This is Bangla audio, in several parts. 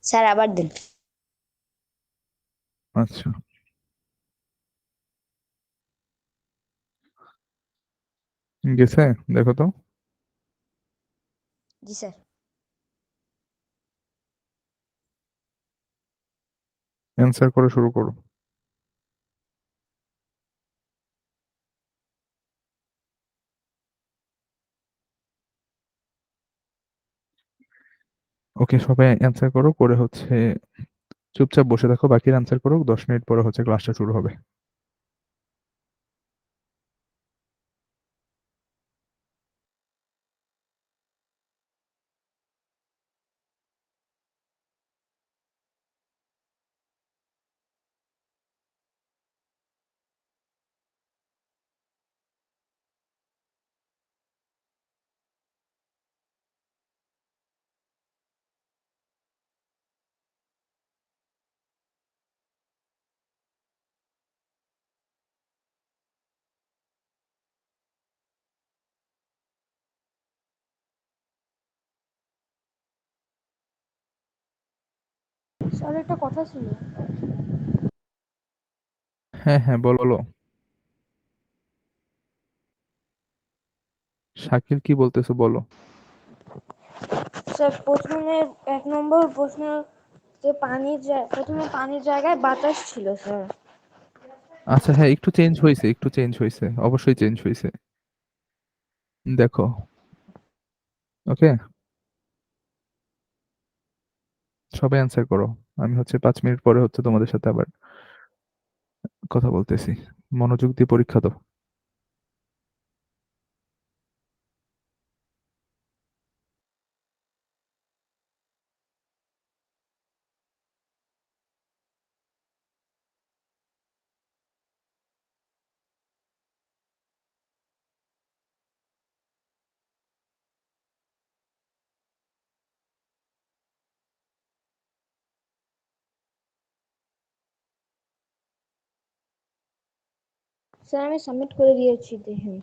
স্যার আবার দিন। আচ্ছা, গেছে। দেখো তো। জি স্যার। অ্যান্সার করে শুরু করো। ওকে, সবাই অ্যান্সার করো করে হচ্ছে চুপচাপ বসে থাকো, বাকির অ্যান্সার করো, 10 মিনিট পরে হচ্ছে ক্লাসটা শুরু হবে। স্যার একটা কথা ছিল। হ্যাঁ হ্যাঁ, বলো বলো। শাকিল কি বলতেছো বলো। স্যার প্রথমে 1 নম্বর প্রশ্ন, যে প্রথমে পানির জায়গায় বাতাস ছিল স্যার। আচ্ছা হ্যাঁ, একটু চেঞ্জ হয়েছে, একটু চেঞ্জ হয়েছে, অবশ্যই চেঞ্জ হয়েছে। দেখো। ওকে, সবাই অ্যান্সার করো। আমি হচ্ছে 5 মিনিট পরে হচ্ছে তোমাদের সাথে আবার কথা বলতেছি। মনোযোগ দিয়ে পরীক্ষা দাও। স্যার আমি সাবমিট করে দিয়েছি, দেখেন।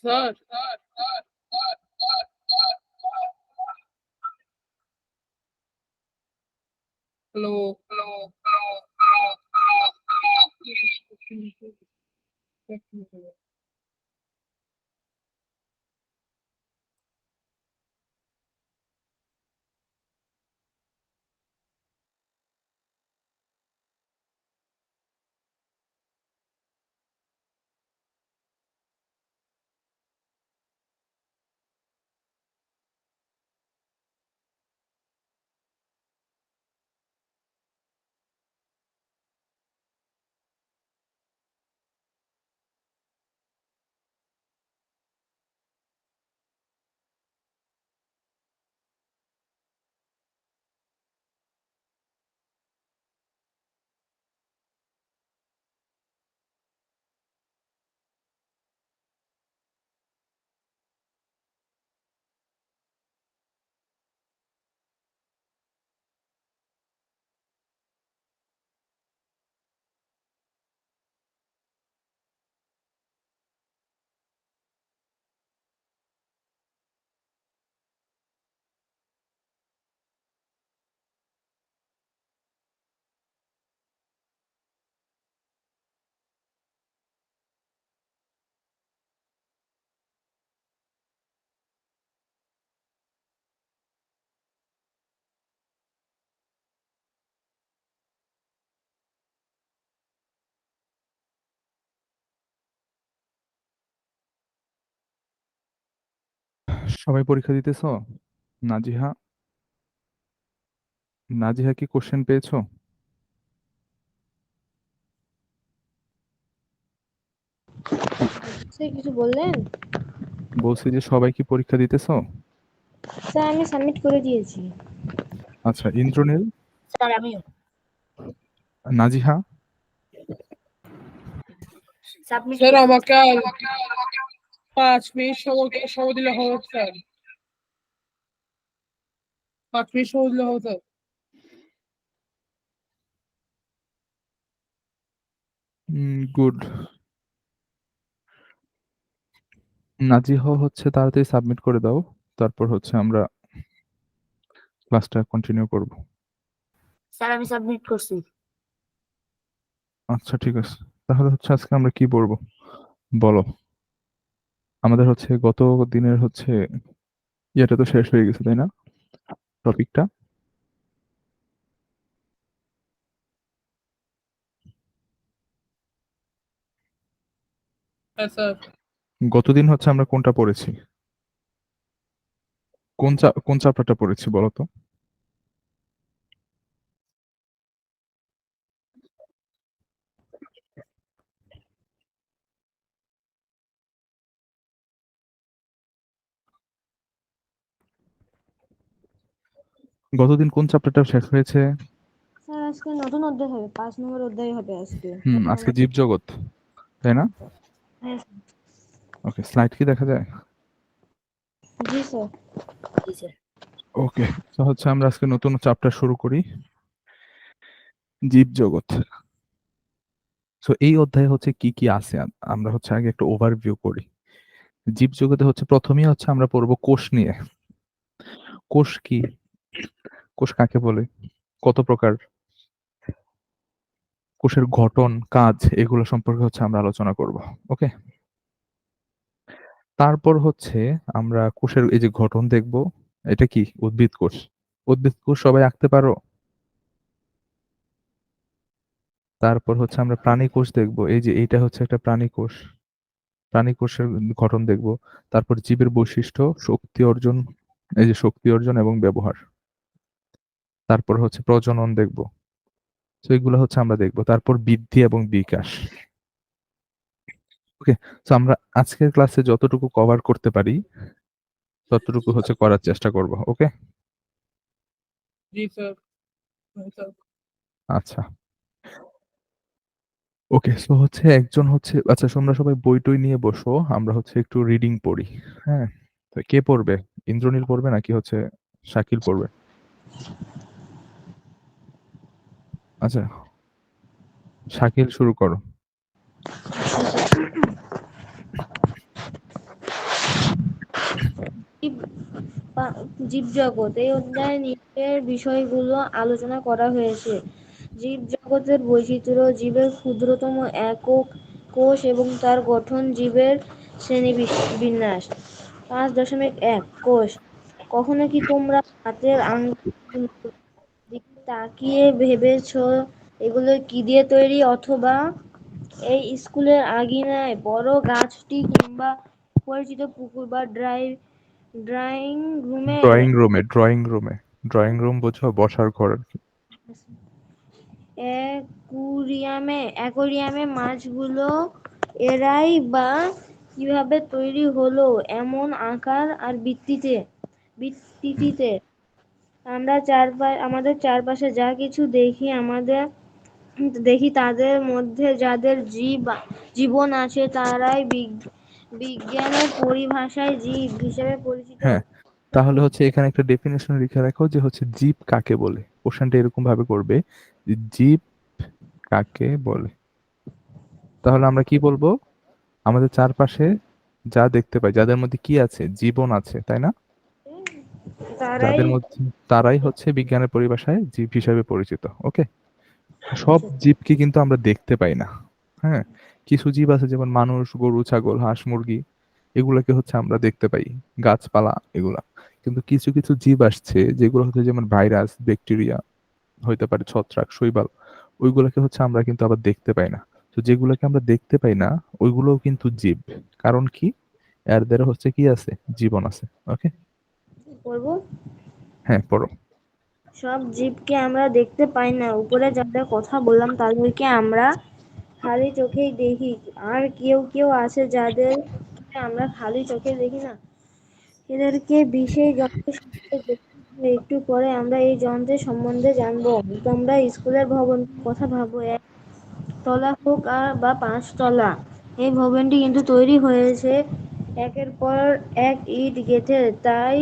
Sir, hello. সবাই পরীক্ষা দিতেছো? নাজিহা নাজিহা কি কোশ্চেন পেয়েছো? স্যার কিছু বললেন? বলছি যে সবাই কি পরীক্ষা দিতেছো? স্যার আমি সাবমিট করে দিয়েছি। আচ্ছা, ইন্দ্রনীল, স্যার আমিও নাজিহা, সাবমিট স্যার করছি। আমাকে আর 5 মিনিট সময় দিলে হবে স্যার। 5 মিনিট সময় দিলে হবে স্যার। গুড। নাজিহা হচ্ছে তাড়াতাড়ি সাবমিট করে দাও, তারপর হচ্ছে আমরা ক্লাসটা কন্টিনিউ করব। স্যার আমি সাবমিট করছি। আচ্ছা ঠিক আছে, তাহলে হচ্ছে আজকে আমরা কি পড়বো বলো। আমাদের হচ্ছে গত দিনের হচ্ছে ইয়েটা তো শেষ হয়ে গেছে তাই না, টপিকটা? হ্যাঁ স্যার। গতদিন হচ্ছে আমরা কোনটা পড়েছি, কোন চ্যাপ্টারটা পড়েছি বলো তো? গতদিন কোন চ্যাপ্টারটা শেষ হয়েছে? স্যার আজকে নতুন অধ্যায় হবে, 5 নম্বর অধ্যায় হবে আজকে। আজকে জীবজগৎ, তাই না? হ্যাঁ ওকে, স্লাইড কি দেখা যায়? জি স্যার। জি স্যার। ওকে, তো হচ্ছে আমরা আজকে নতুন চ্যাপ্টার শুরু করি, জীবজগৎ। সো এই অধ্যায়ে হচ্ছে কি কি আছে আমরা হচ্ছে আগে একটা ওভারভিউ করি। জীবজগতে হচ্ছে প্রথমেই হচ্ছে আমরা পড়বো কোষ নিয়ে। কোষ কি, কোষ কাকে বলে, কত প্রকার, কোষের গঠন, কাজ, এগুলো সম্পর্কে হচ্ছে আমরা আলোচনা করব। ওকে, তারপর হচ্ছে আমরা কোষের এই যে গঠন দেখব। এটা কি, উদ্ভিদ কোষ। উদ্ভিদ কোষ সবাই আঁকতে পারো? তারপর হচ্ছে আমরা প্রাণী কোষ দেখব, এই যে এইটা হচ্ছে একটা প্রাণী কোষ। প্রাণী কোষের গঠন দেখব। তারপর জীবের বৈশিষ্ট্য, শক্তি অর্জন, এই যে শক্তি অর্জন এবং ব্যবহার। তারপর হচ্ছে প্রজনন দেখব। তো এগুলো হচ্ছে আমরা দেখব। তারপর বৃদ্ধি এবং বিকাশ। ওকে, তো আমরা আজকের ক্লাসে যতটুকু কভার করতে পারি ততটুকু হচ্ছে করার চেষ্টা করব। ওকে, জি স্যার। হ্যাঁ স্যার। আচ্ছা। ওকে, সো হচ্ছে একজন হচ্ছে, আচ্ছা তোমরা সবাই বই টই নিয়ে বসো, আমরা হচ্ছে একটু রিডিং পড়ি। হ্যাঁ, তো কে পড়বে? ইন্দ্রনীল পড়বে নাকি হচ্ছে শাকিল পড়বে? আচ্ছা, শাকিল শুরু করো। জীবজগৎ এই অধ্যায়ে নিচের বিষয়গুলো আলোচনা করা হয়েছে: জীবজগতের বৈচিত্র্য, জীবের ক্ষুদ্রতম একক কোষ এবং তার গঠন, জীবের শ্রেণীবিন্যাস। 5.1 কোষ। কখনো কি তোমরা হাতের আঙ্গুলের দিকে তাকিয়ে ভেবেছো এগুলো কি দিয়ে তৈরি, অথবা এই স্কুলের আঙিনায় বড় গাছটি কিংবা পরিচিত পুকুর বা ড্রয়িং রুমের ড্রয়িং রুম বোঝো, বসার ঘর আর কি। অ্যাকোয়ারিয়ামে মাছগুলো এরাই বা কিভাবে তৈরি হলো এমন আকার আর বৃত্তিতে আমরা আমাদের চারপাশে যা কিছু দেখি তাদের মধ্যে যাদের জীবন আছে তারাই বিজ্ঞানের পরিভাষায় জীব হিসেবে পরিচিত। হ্যাঁ, তাহলে হচ্ছে এখানে একটা ডেফিনেশন লিখে রাখো যে হচ্ছে জীব কাকে বলে। কোশ্চেনটা এরকম ভাবে করবে যে জীব কাকে বলে। তাহলে আমরা কি বলবো? আমাদের চারপাশে যা দেখতে পাই, যাদের মধ্যে কি আছে, জীবন আছে, তাই না? তারাই যাদের মধ্যে, তারাই হচ্ছে বিজ্ঞানের পরিভাষায় জীব হিসেবে পরিচিত। ওকে, সব জীবকে কিন্তু আমরা দেখতে পাই না। হ্যাঁ, কিছু জীব আছে যেমন মানুষ, গরু, ছাগল, হাঁস, মুরগি, এগুলোকে হচ্ছে আমরা দেখতে পাই, গাছপালা এগুলা। কিন্তু কিছু কিছু জীব আসছে যেগুলো হচ্ছে যেমন ভাইরাস, ব্যাকটেরিয়া, হইতে পারে ছত্রাক, শৈবাল, ওইগুলোকে হচ্ছে আমরা কিন্তু আবার দেখতে পাই না। তো যেগুলোকে আমরা দেখতে পাই না ওইগুলোও কিন্তু জীব। কারণ কি? এর দ্বারা হচ্ছে কি আছে, জীবন আছে। ওকে, করবো। হ্যাঁ পড়ো। সব জীবকে আমরা দেখতে পাই না, উপরে যাদের কথা বললাম তাদেরকে আমরা খালি চোখেই দেখি। আর কেউ কেউ আছে যাদের আমরা খালি চোখে দেখি না, এদেরকে বিশেষ যন্ত্রের সাহায্যে দেখতে হয়। একটু পরে আমরা এই যন্ত্রের সম্বন্ধে জানবো। তোমরা স্কুলের ভবনটির কথা ভাবো, তলা হোক আর বা 5 তলা, এই ভবনটি কিন্তু তৈরি হয়েছে একের পর এক ইট গেঁথে। তাই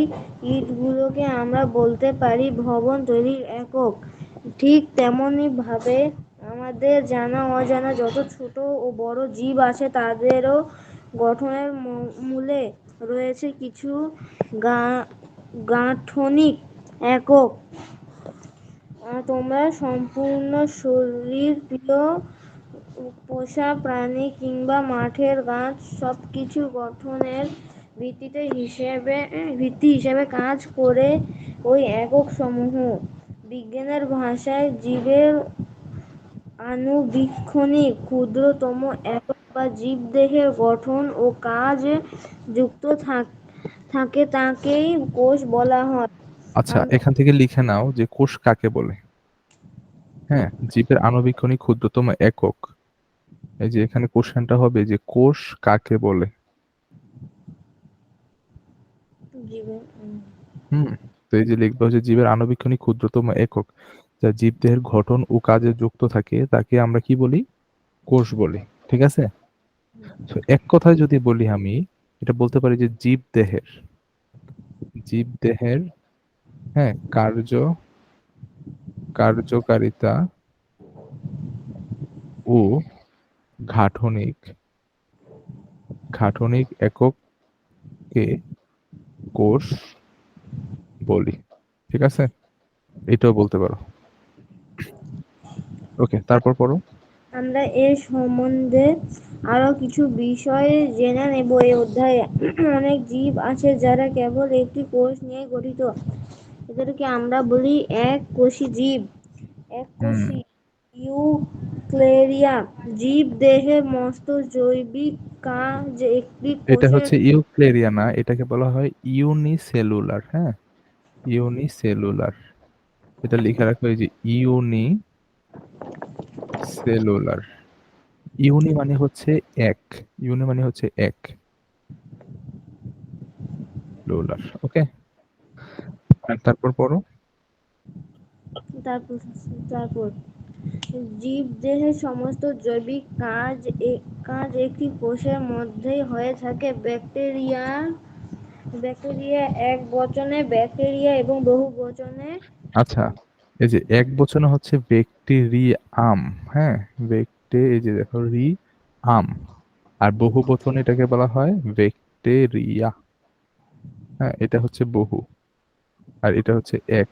ইটগুলোকে আমরা বলতে পারি ভবন তৈরির একক। ঠিক তেমনি ভাবে আমাদের জানা অজানা যত ছোট ও বড় জীব আছে তাদেরও গঠনের মূলে রয়েছে কিছু গাঠনিক একক। তোমরা সম্পূর্ণ শরীর, প্রিয় পোষা প্রাণী কিংবা মাঠের গাছ সবকিছু গঠনের ভিত্তি হিসেবে কাজ করে ওই একক সমূহ। বিজ্ঞানের ভাষায় জীবের আণুবীক্ষণিক ক্ষুদ্রতম একক বা জীবদেহের গঠন ও কাজ যুক্ত থাকে তাকেই কোষ বলা হয়। আচ্ছা, এখান থেকে লিখে নাও যে কোষ কাকে বলে। হ্যাঁ, জীবের আণুবীক্ষণিক ক্ষুদ্রতম একক। এই যে এখানে কোশ্চেনটা হবে যে কোষ কাকে বলে। জীবের হুম, তো এই যে লিখবে হচ্ছে জীবের আণুবীক্ষণিক ক্ষুদ্রতম একক যা জীবদেহের গঠন ও কাজে যুক্ত থাকে তাকে আমরা কি বলি, কোষ বলি। ঠিক আছে, তো এক কথায় যদি বলি আমি, এটা বলতে পারি যে জীবদেহের হ্যাঁ কার্যকারিতা ও গাঠনিক গাঠনিক একককে কোষ বলি। ঠিক আছে, এটাও বলতে পারো। ওকে, তারপর পড়ো। আমরা এর সম্বন্ধে আরো কিছু বিষয় জেনে নেব এই অধ্যায়ে। অনেক জীব আছে যারা কেবল একটি কোষ নিয়ে গঠিত, এদেরকে আমরা বলি এক কোষী জীব। এক হুম, কোষী ইউক্যারিয়া জীব দেহের মস্ত জৈবিক কাজ একটি এটা কোষের। হচ্ছে ইউক্লেরিয়া না, এটাকে বলা হয় ইউনিসেলুলার। হ্যাঁ, ইউনিসেলুলার, এটা লিখে রাখো, এই যে ইউনিসেলুলার। ইউনি মানে হচ্ছে এক, ইউনি মানে হচ্ছে এক, লুলার। ওকে, আর তারপর পড়ো। তারপর তারপর জীবদেহের সমস্ত জৈবিক কাজ একটি কোষের মধ্যেই হয়ে থাকে। ব্যাকটেরিয়া এক বচনে ব্যাকটেরিয়া এবং বহু বচনে। আচ্ছা, এই যে এক বচনে হচ্ছে ব্যাকটেরিয়াম। হ্যাঁ, এই যে দেখো আম, আর বহু বচনে এটাকে বলা হয় ব্যাকটেরিয়া। হ্যাঁ, এটা হচ্ছে বহু, আর এটা হচ্ছে এক।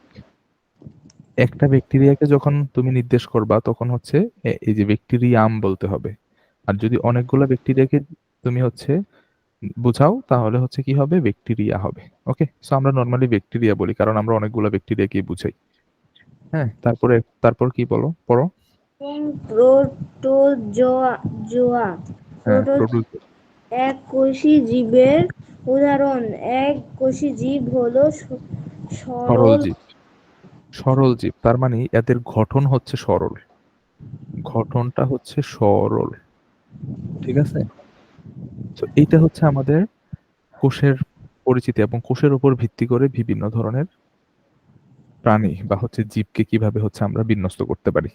একটা ব্যাকটেরিয়াকে যখন তুমি নির্দেশ করবা তখন হচ্ছে এই যে ব্যাকটেরিয়াম বলতে হবে। আর যদি অনেকগুলো ব্যাকটেরিয়াকে তুমি হচ্ছে বুঝাও তাহলে হচ্ছে কি হবে, ব্যাকটেরিয়া হবে। ওকে, সো আমরা নর্মালি ব্যাকটেরিয়া বলি কারণ আমরা অনেকগুলো ব্যাকটেরিয়াকে বুঝাই। হ্যাঁ, তারপর কি বলো, পড়ো। এবং প্রোটোজোয়া জোয়া হ্যাঁ, প্রোটোজোয়া এক কোষী জীবের উদাহরণ। এক কোষী জীব হলো সরল সরল। জীব। সরল জীব তার মানে এদের গঠন হচ্ছে সরল, গঠনটা হচ্ছে সরল। ঠিক আছে, তো এইটা হচ্ছে আমাদের কোষের পরিচিতি, এবং কোষের উপর ভিত্তি করে বিভিন্ন ধরনের প্রাণী বা হচ্ছে জীবকে কিভাবে হচ্ছে আমরা বিন্যস্ত করতে পারি।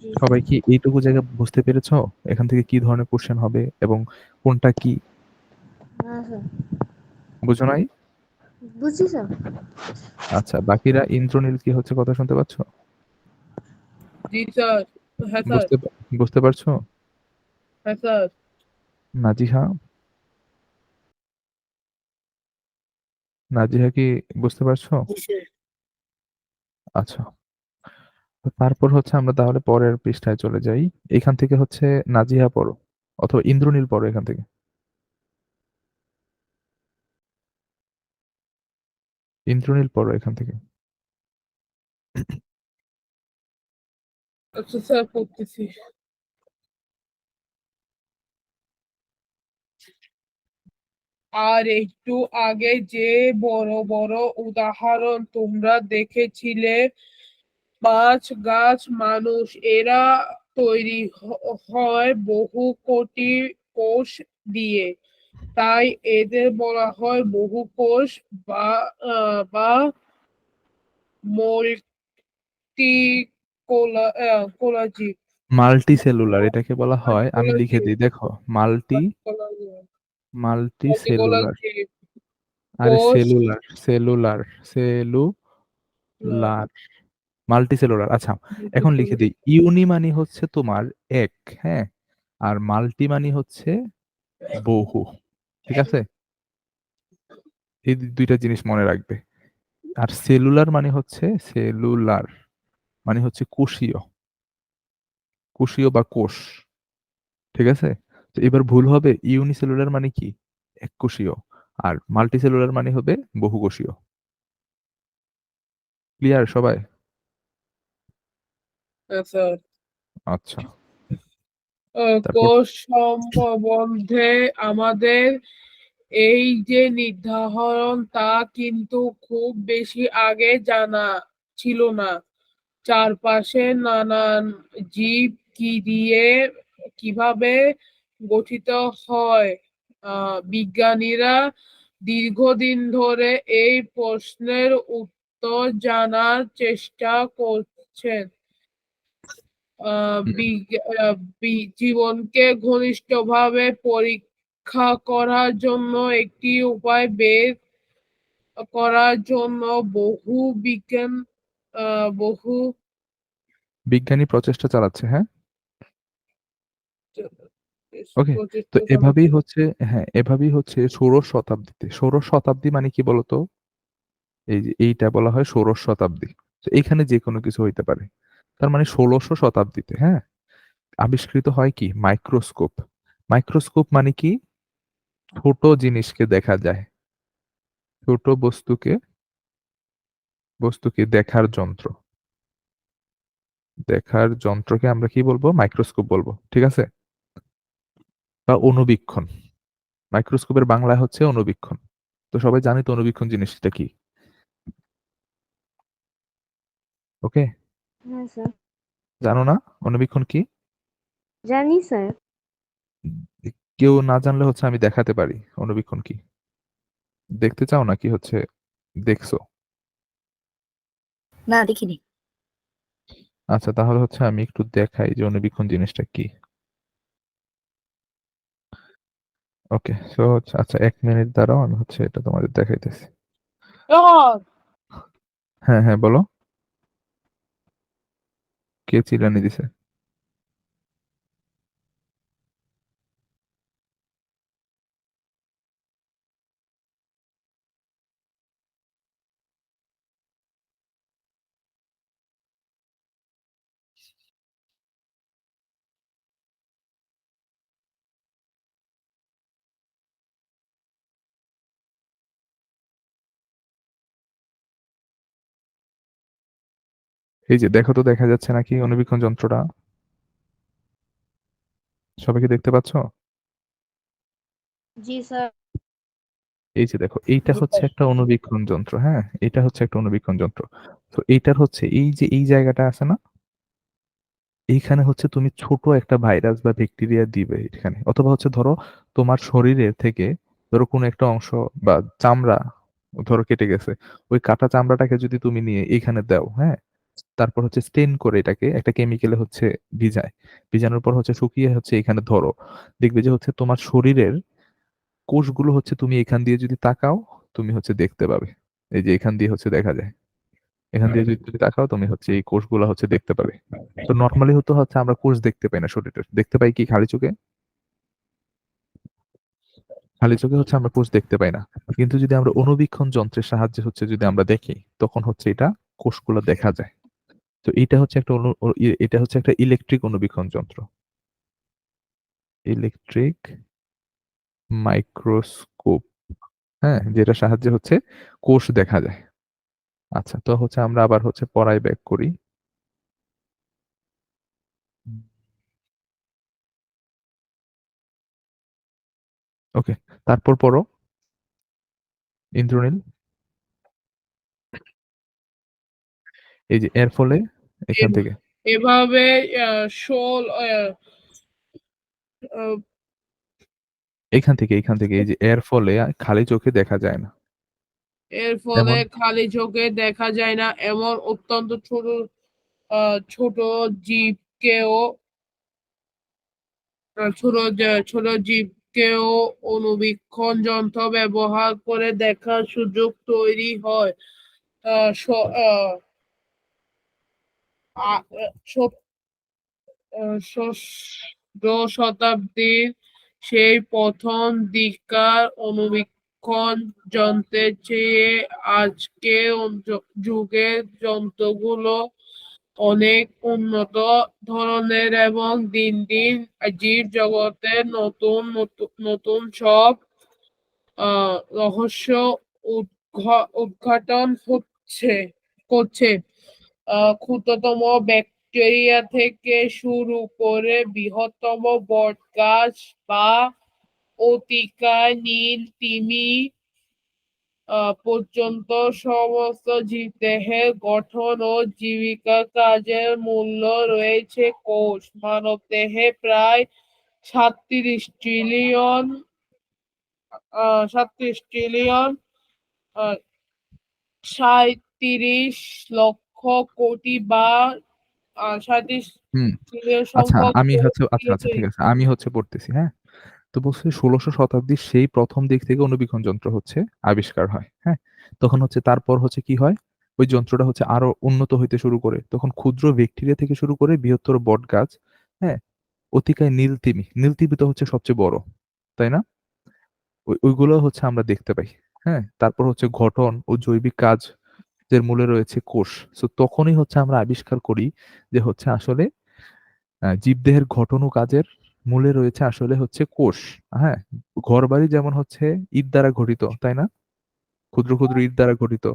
জি সবাই কি এইটুকু জায়গা বুঝতে পেরেছো এখান থেকে কি ধরনের কোশ্চেন হবে এবং কোনটা কি? হ্যাঁ স্যার, বুঝো নাই? বুঝছি স্যার। আচ্ছা, বাকিরা ইন্দ্রনীল কি হচ্ছে কথা শুনতে পাচ্ছ? জি স্যার। হ্যাঁ স্যার। বুঝতে বুঝতে পারছো? হ্যাঁ স্যার। নাজিহা, নাজিহা কি বুঝতে পারছো? আচ্ছা, তো তারপর হচ্ছে আমরা তাহলে পরের পৃষ্ঠায় চলে যাই। এখান থেকে হচ্ছে নাজিহা পড়ো, অথবা ইন্দ্রনীল পড়ো এখান থেকে। ইন্দ্রনীল পড়ো এখান থেকে। আচ্ছা স্যার, পড়তেছি। আর একটু আগে যে বড় বড় উদাহরণ তোমরা দেখেছিলে, মাছ, গাছ, মানুষ, এরা তৈরি হয় বহু কোটি কোষ দিয়ে। তাই এদের বলা হয় বহুকোষ বা বা কোলাজীব। মাল্টি সেলুলার এটাকে বলা হয়, আমি লিখে মাল্টিকোলাজীব দিই, দেখো, মাল্টি মাল্টি সেলুলার। মাল্টিকোলাজীব আরে কোষ। Cellular, cellular, multi cellular. আচ্ছা, এখন লিখে দিই, ইউনি মানে হচ্ছে তোমার এক, হ্যাঁ, আর মাল্টি মানে হচ্ছে বহু। ঠিক আছে, এই দুইটা জিনিস মনে রাখবে। আর সেলুলার মানে হচ্ছে, সেলুলার মানে হচ্ছে কোষীয়, কোষীয় বা কোষ। ঠিক আছে, তো এবার ভুল হবে, ইউনিসেলুলার মানে কি, এককোষীয়, আর মাল্টিসেলুলার মানে হবে বহুকোষীয়। ক্লিয়ার সবাই? আচ্ছা, আচ্ছা, তারপর কোষ সম্বন্ধে আমাদের এই যে নির্ধারণ, তা কিন্তু খুব বেশি আগে জানা ছিল না। চারপাশে নানান জীব কি দিয়ে কিভাবে গঠিত হয়, বিজ্ঞানীরা দীর্ঘদিন ধরে এই প্রশ্নের উত্তর জানার চেষ্টা করছেন। হুম, জীবনকে ঘনিষ্ঠভাবে পরীক্ষা করার জন্য একটি উপায় বের করার জন্য বহু বিজ্ঞানী প্রচেষ্টা চালাচ্ছে, হ্যাঁ। ওকে, তো প্রচেষ্টা এভাবেই চালাচ্ছে। হচ্ছে, হ্যাঁ এভাবেই হচ্ছে ষোড়শ শতাব্দীতে, ষোড়শ শতাব্দী মানে কি বলতো, এই যে এইটা বলা হয় ষোড়শ শতাব্দী। তো এখানে যে কোনো কিছু হইতে পারে, তার মানে 1600 শতাব্দীতে, হ্যাঁ, আবিষ্কৃত হয় কি মাইক্রোস্কোপ। মাইক্রোস্কোপ মানে কি, ছোট জিনিসকে দেখা যায়, ছোট বস্তুকে, বস্তুকে দেখার যন্ত্র, দেখার যন্ত্রকে আমরা কি বলবো, মাইক্রোস্কোপ বলবো। ঠিক আছে, বা অনুবীক্ষণ, মাইক্রোস্কোপের বাংলা হচ্ছে অনুবীক্ষণ। তো সবাই জানি তো অনুবীক্ষণ জিনিসটা কি। ওকে, হ্যাঁ স্যার। জানো না অনুবীক্ষণ কি? জানি স্যার। কেউ না জানলে হচ্ছে আমি দেখাতে পারি অনুবীক্ষণ কি। দেখতে চাও নাকি হচ্ছে দেখছো? না, দেখিনি। আচ্ছা, তাহলে হচ্ছে আমি একটু দেখাই যে অনুবীক্ষণ জিনিসটা কি। ওকে, সো আচ্ছা, 1 মিনিট দাঁড়াও, আমি হচ্ছে এটা তোমাদের দেখাইতেছি। হ্যাঁ হ্যাঁ, বলো, কে চিল্লানি দিছে? এই যে দেখো তো, দেখা যাচ্ছে নাকি অনুবীক্ষণ যন্ত্রটা? সবাইকে দেখতে পাচ্ছো? জি স্যার। এই যে দেখো, এইটা হচ্ছে একটা অনুবীক্ষণ যন্ত্র, হ্যাঁ, এটা হচ্ছে একটা অনুবীক্ষণ যন্ত্র। তো এইটার হচ্ছে এই যে এই জায়গাটা আছে না, এইখানে হচ্ছে তুমি ছোট একটা ভাইরাস বা ব্যাকটেরিয়া দিবে এখানে, অথবা হচ্ছে ধরো তোমার শরীরের থেকে, ধরো কোনো একটা অংশ বা চামড়া ধরো কেটে গেছে, ওই কাটা চামড়াটাকে যদি তুমি নিয়ে এইখানে দাও, হ্যাঁ, তারপর হচ্ছে স্টেন করে এটাকে একটা কেমিক্যালে হচ্ছে ভিজায়, ভিজানোর পর হচ্ছে শুকিয়ে হচ্ছে এখানে ধরো, দেখবে যে হচ্ছে তোমার শরীরের কোষগুলো হচ্ছে, তুমি এখান দিয়ে যদি তাকাও তুমি হচ্ছে দেখতে পাবে। এই যে এখান দিয়ে হচ্ছে দেখা যায়, এখান দিয়ে যদি তুমি তাকাও তুমি হচ্ছে এই কোষগুলো হচ্ছে দেখতে পাবে। তো নর্মালি হতো হচ্ছে আমরা কোষ দেখতে পাই না শরীরের, দেখতে পাই কি খালি চোখে, খালি চোখে হচ্ছে আমরা কোষ দেখতে পাই না। কিন্তু যদি আমরা অনুবীক্ষণ যন্ত্রের সাহায্যে হচ্ছে যদি আমরা দেখি, তখন হচ্ছে এটা কোষগুলো দেখা যায়। তো এটা হচ্ছে একটা এটা হচ্ছে একটা ইলেকট্রিক অনুবীক্ষণ যন্ত্র, ইলেকট্রিক মাইক্রোস্কোপ, হ্যাঁ, যেটা সাহায্যে হচ্ছে কোষ দেখা যায়। আচ্ছা, তো হচ্ছে আমরা আবার হচ্ছে পড়ায় ব্যাক করি। ওকে, তারপর পড়ো। ইন্দ্রনীল, এই যে এর ফলে এখান থেকে এভাবে শোল এখান থেকে এই যে এর ফলে খালি চোখে দেখা যায় না, এর ফলে এমন খালি চোখে দেখা যায় না এমন অত্যন্ত ছোট জীবকেও ছোট জীবকেও অণুবীক্ষণ যন্ত্র ব্যবহার করে দেখার সুযোগ তৈরি হয়। আহ, স- আহ, আ- সত- ষষ্ঠ শতাব্দীর সেই প্রথম দিককার অণুবীক্ষণ যন্ত্রের চেয়ে আজকের যুগের যন্ত্রগুলো অনেক উন্নত ধরনের এবং দিন দিন জীব জগতের নতুন নতুন নতুন সব রহস্য উদ্ঘাটন করছে। ক্ষুদ্রতম ব্যাকটেরিয়া থেকে শুরু করে বৃহত্তম বটগাছ বা অতিকায় নীল তিমি পর্যন্ত সমস্ত জীবদেহের গঠন ও জীবিকা কাজের মূল্য রয়েছে কোষ। মানবদেহে প্রায় 37 ট্রিলিয়ন 37 ট্রিলিয়ন 37 লক্ষ কোটি বা 37 ট্রিলিয়ন আচ্ছা সংখ্যক আমি কোষ হচ্ছে আচ্ছা দিয়ে আচ্ছা ঠিক তৈরি। আছে, আমি হচ্ছে পড়তেছি, হ্যাঁ। তো বলছে 16 শতাব্দীর সেই প্রথম দিক থেকে অণুবীক্ষণ যন্ত্র হচ্ছে আবিষ্কার হয়, হ্যাঁ। তখন হচ্ছে তারপর হচ্ছে কি হয়, ওই যন্ত্রটা হচ্ছে আরো উন্নত হইতে শুরু করে, তখন ক্ষুদ্র ব্যাকটেরিয়া থেকে শুরু করে বৃহত্তর বট গাছ, হ্যাঁ, অতিকায় নীলতিমি তো হচ্ছে সবচেয়ে বড়, তাই না? ওইগুলো হচ্ছে আমরা দেখতে পাই, হ্যাঁ। তারপর হচ্ছে গঠন ও জৈবিক কাজ এর মূলে রয়েছে কোষ। তো তখনই হচ্ছে আমরা আবিষ্কার করি যে হচ্ছে আসলে জীবদেহের গঠন ও কাজের মূলে রয়েছে আসলে হচ্ছে কোষ, হ্যাঁ। ঘরবাড়ি যেমন হচ্ছে ইট দ্বারা গঠিত, তাই না? ক্ষুদ্র ক্ষুদ্র ইট দ্বারা গঠিত,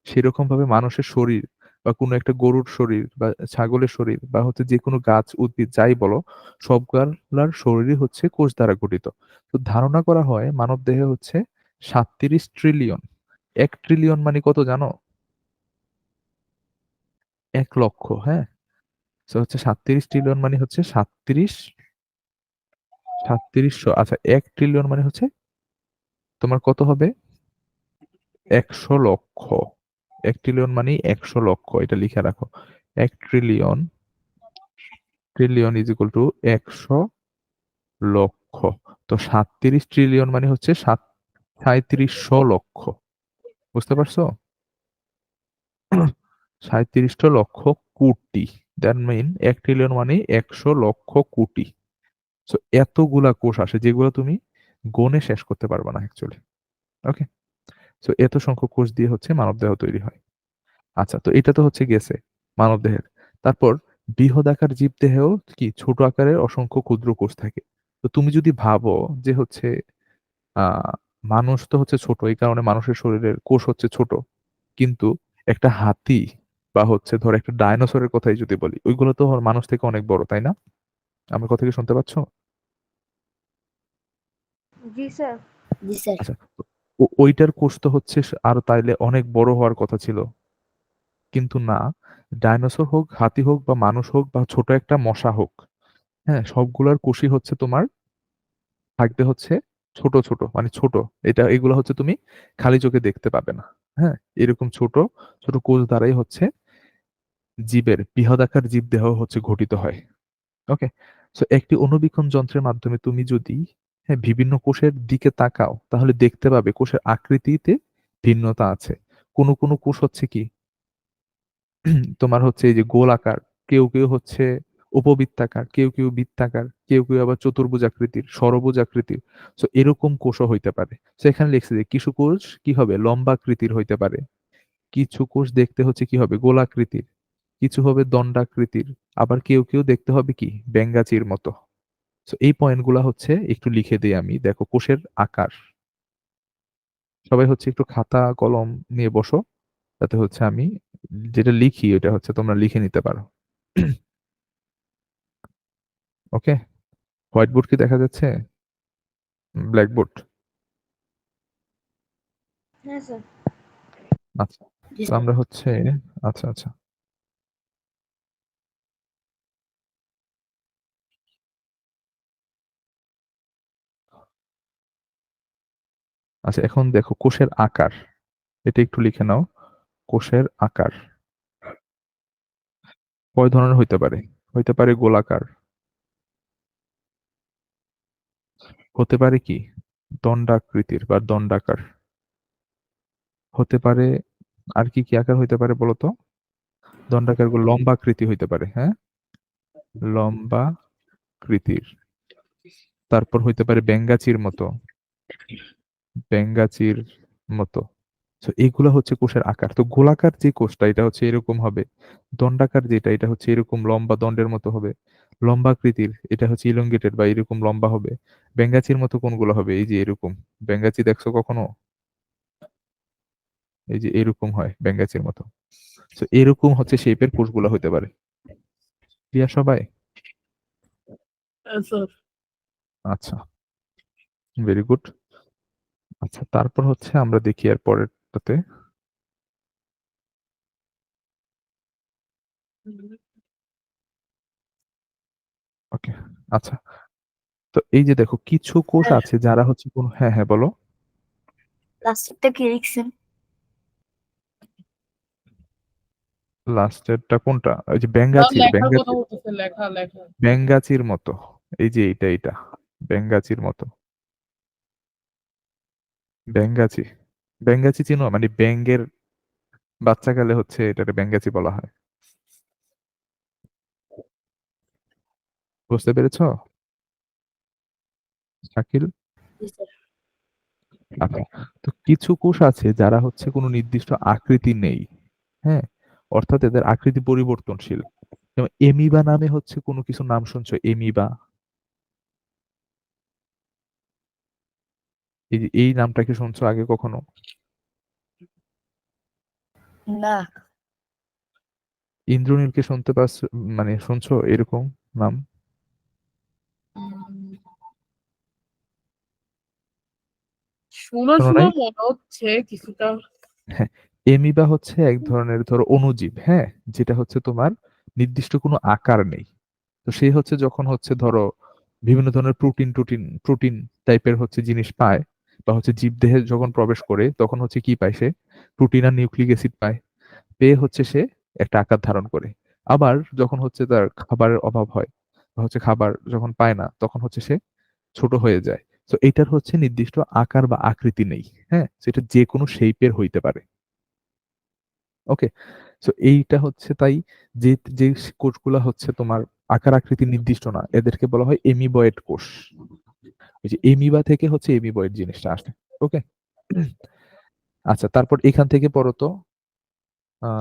সেরকম ভাবে মানুষের শরীর বা কোনো একটা গরুর শরীর বা ছাগলের শরীর বা হচ্ছে যে কোনো গাছ উদ্ভিদ যাই বলো, সবগুলার শরীরই হচ্ছে কোষ দ্বারা গঠিত। তো ধারণা করা হয় মানব দেহে হচ্ছে 37 ট্রিলিয়ন, 1 ট্রিলিয়ন মানে কত জানো? 1 লক্ষ, হ্যাঁ। তো হচ্ছে 37 ট্রিলিয়ন মানে হচ্ছে 37শো, আচ্ছা 1 ট্রিলিয়ন মানে হচ্ছে তোমার কত হবে? 100 লক্ষ। 1 ট্রিলিয়ন মানে 100 লক্ষ, এটা লিখে রাখো। 1 trillion, trillion is equal to 100 লক্ষ। তো 37 ট্রিলিয়ন মানে হচ্ছে 37শো লক্ষ, বুঝতে পারছো? 37 lakh crore, that mean 1 trillion মানে 100 লক্ষ কোটি। তো এতগুলা কোষ আসে যেগুলো তুমি গণে শেষ করতে পারবে না অ্যাকচুয়ালি। ওকে, তো এত সংখ্যক কোষ দিয়ে হচ্ছে মানবদেহ তৈরি হয়। আচ্ছা, তো এটা তো হচ্ছে গেছে মানবদেহের। তারপর বৃহদাকার জীবদেহেও কি ছোট আকারের অসংখ্য ক্ষুদ্র কোষ থাকে। তো তুমি যদি ভাবো যে হচ্ছে আহ মানুষ তো হচ্ছে ছোট, এই কারণে মানুষের শরীরের কোষ হচ্ছে ছোট, কিন্তু একটা হাতি বা হচ্ছে ধর একটা ডাইনোসরের কথাই যদি বলি, ওইগুলো তো মানুষ থেকে অনেক বড়, তাই না? আমার কথা কি শুনতে পাচ্ছ? জি স্যার। জি স্যার। আচ্ছা, তো ওইটার কোষ তো হচ্ছে আরো তাইলে অনেক বড় হওয়ার কথা ছিল, কিন্তু না। ডাইনোসর হোক, হাতি হোক বা মানুষ হোক বা ছোট একটা মশা হোক, হ্যাঁ, সবগুলার কোষই হচ্ছে তোমার থাকবে হচ্ছে ছোট ছোট, মানে ছোট। এগুলো হচ্ছে তুমি খালি চোখে দেখতে পাবে না, হ্যাঁ। এরকম ছোট ছোট কোষ দ্বারাই হচ্ছে বৃহদাকার জীব দেহ হচ্ছে গঠিত হয়। ওকে, সো একটি অণুবীক্ষণ যন্ত্রের মাধ্যমে তুমি যদি, হ্যাঁ, বিভিন্ন কোষের দিকে তাকাও তাহলে দেখতে পাবে কোষের আকৃতিতে ভিন্নতা আছে। কোনো কোনো কোষ হচ্ছে কি তোমার হচ্ছে এই যে গোল আকার, কেউ কেউ হচ্ছে উপবৃত্তাকার, কেউ কেউ বৃত্তাকার, কেউ কেউ আবার চতুর্ভুজ আকৃতির, ষড়ভুজ আকৃতির। তো এরকম কোষও হইতে পারে। তো এখানে লিখছে যে কিছু কোষ কি হবে লম্বা আকৃতির হইতে পারে, কিছু কোষ দেখতে হচ্ছে কি হবে গোলাকৃতির, কিছু হবে দণ্ডাকৃতির, আবার কেউ কেউ দেখতে হবে কি ব্যাঙাচির মতো। তো এই পয়েন্টগুলা হচ্ছে একটু লিখে দিই আমি, দেখো কোষের আকার। সবাই হচ্ছে একটু খাতা কলম নিয়ে বসো, যাতে হচ্ছে আমি যেটা লিখি ওটা হচ্ছে তোমরা লিখে নিতে পারো। ওকে, হোয়াইট বোর্ড কি দেখা যাচ্ছে? ব্ল্যাকবোর্ড? হ্যাঁ স্যার। আচ্ছা, তো আমরা হচ্ছে আচ্ছা আচ্ছা আচ্ছা, এখন দেখো কোষের আকার, এটা একটু লিখে নাও। কোষের আকার কয় ধরনের হইতে পারে? হইতে পারে গোলাকার, হতে পারে কি দণ্ডাকৃতির বা দণ্ডাকার, হতে পারে আর কি কি আকার হইতে পারে বলো তো? দণ্ডাকার গুলো লম্বাকৃতি হইতে পারে, হ্যাঁ, লম্বাকৃতির। তারপর হইতে পারে ব্যাঙ্গাচির মতো, ব্যাঙ্গাচির মতো। তো এগুলা হচ্ছে কোষের আকার। তো গোলাকার যে কোষটা এটা হচ্ছে এরকম হবে, দণ্ডাকার যেটা এটা হচ্ছে এরকম লম্বা দণ্ডের মতো হবে, লম্বাকৃতির এটা হচ্ছে ইলংগেটেড বা এরকম লম্বা হবে। ব্যাঙ্গাচির মতো কোনগুলো হবে? এই যে এরকম, ব্যাঙ্গাচি দেখছো কখনো? এই যে এরকম হয় ব্যাঙ্গাচির মতো। তো এরকম হচ্ছে শেপের কোষগুলো হতে পারে। ক্লিয়ার সবাই? স্যার। আচ্ছা, ভেরি গুড। আচ্ছা, তারপর হচ্ছে আমরা দেখি এর পরেরটাতে। ওকে, আচ্ছা, তো এই যে দেখো কিছু কোষ আছে যারা হচ্ছে কোন, হ্যাঁ হ্যাঁ বলো। লাস্টেরটা কি লিখছেন? লাস্টেরটা কোনটা? ওই যে স্যার ব্যাঙ্গাচির, লেখার কথা ব্যাঙ্গাচির, বলতেছে, লেখা লেখা। ব্যাঙ্গাচির মতো। এই যে এইটা এইটা ব্যাঙ্গাচির মতো। ব্যাঙ্গাচি, ব্যাঙ্গাচি চিনো? মানে ব্যাঙ্গের বাচ্চাকালে হচ্ছে এটাকে ব্যাঙ্গাচি বলা হয়। বুঝতে পেরেছো শাকিল? জি স্যার। আচ্ছা, তো কিছু কোষ আছে যারা হচ্ছে কোনো নির্দিষ্ট আকৃতি নেই, হ্যাঁ, অর্থাৎ এদের আকৃতি পরিবর্তনশীল। যেমন এমিবা নামে হচ্ছে কোনো কিছু নাম শুনছো? এমিবা, এই যে এই নামটা কি শুনছো আগে কখনো? না। ইন্দ্রনীলকে শুনতে পাচ্ছ? মানে শুনছো এরকম নাম? শোনা শোনো শোনা নাই? মনে হচ্ছে কিছুটা। হ্যাঁ, এমিবা হচ্ছে এক ধরনের ধরো অণুজীব, হ্যাঁ, যেটা হচ্ছে তোমার নির্দিষ্ট কোনো আকার নেই। তো সে হচ্ছে যখন হচ্ছে ধরো বিভিন্ন ধরনের প্রোটিন টোটিন প্রোটিন টাইপের হচ্ছে জিনিস পায়, বা হচ্ছে জীবদেহে যখন প্রবেশ করে তখন হচ্ছে কি পায় সে? প্রোটিন আর নিউক্লিক অ্যাসিড পায়। পেয়ে হচ্ছে সে একটা আকার ধারণ করে। আবার যখন হচ্ছে তার খাবারের অভাব হয় বা হচ্ছে খাবার যখন পায় না তখন হচ্ছে সে ছোট হয়ে যায়। তো এটার হচ্ছে নির্দিষ্ট আকার বা আকৃতি নেই, হ্যাঁ, সেটা যে কোনো শেপের হইতে পারে। ওকে, তো এইটা হচ্ছে তাই, যে যে কোষগুলা হচ্ছে তোমার আকার আকৃতি নির্দিষ্ট না এদেরকে বলা হয় এমিবয়েড কোষ। ওই যে এমিবা থেকে হচ্ছে এমিবয়েড জিনিসটা আসে। ওকে, আচ্ছা, তারপর এখান থেকে পড়ো তো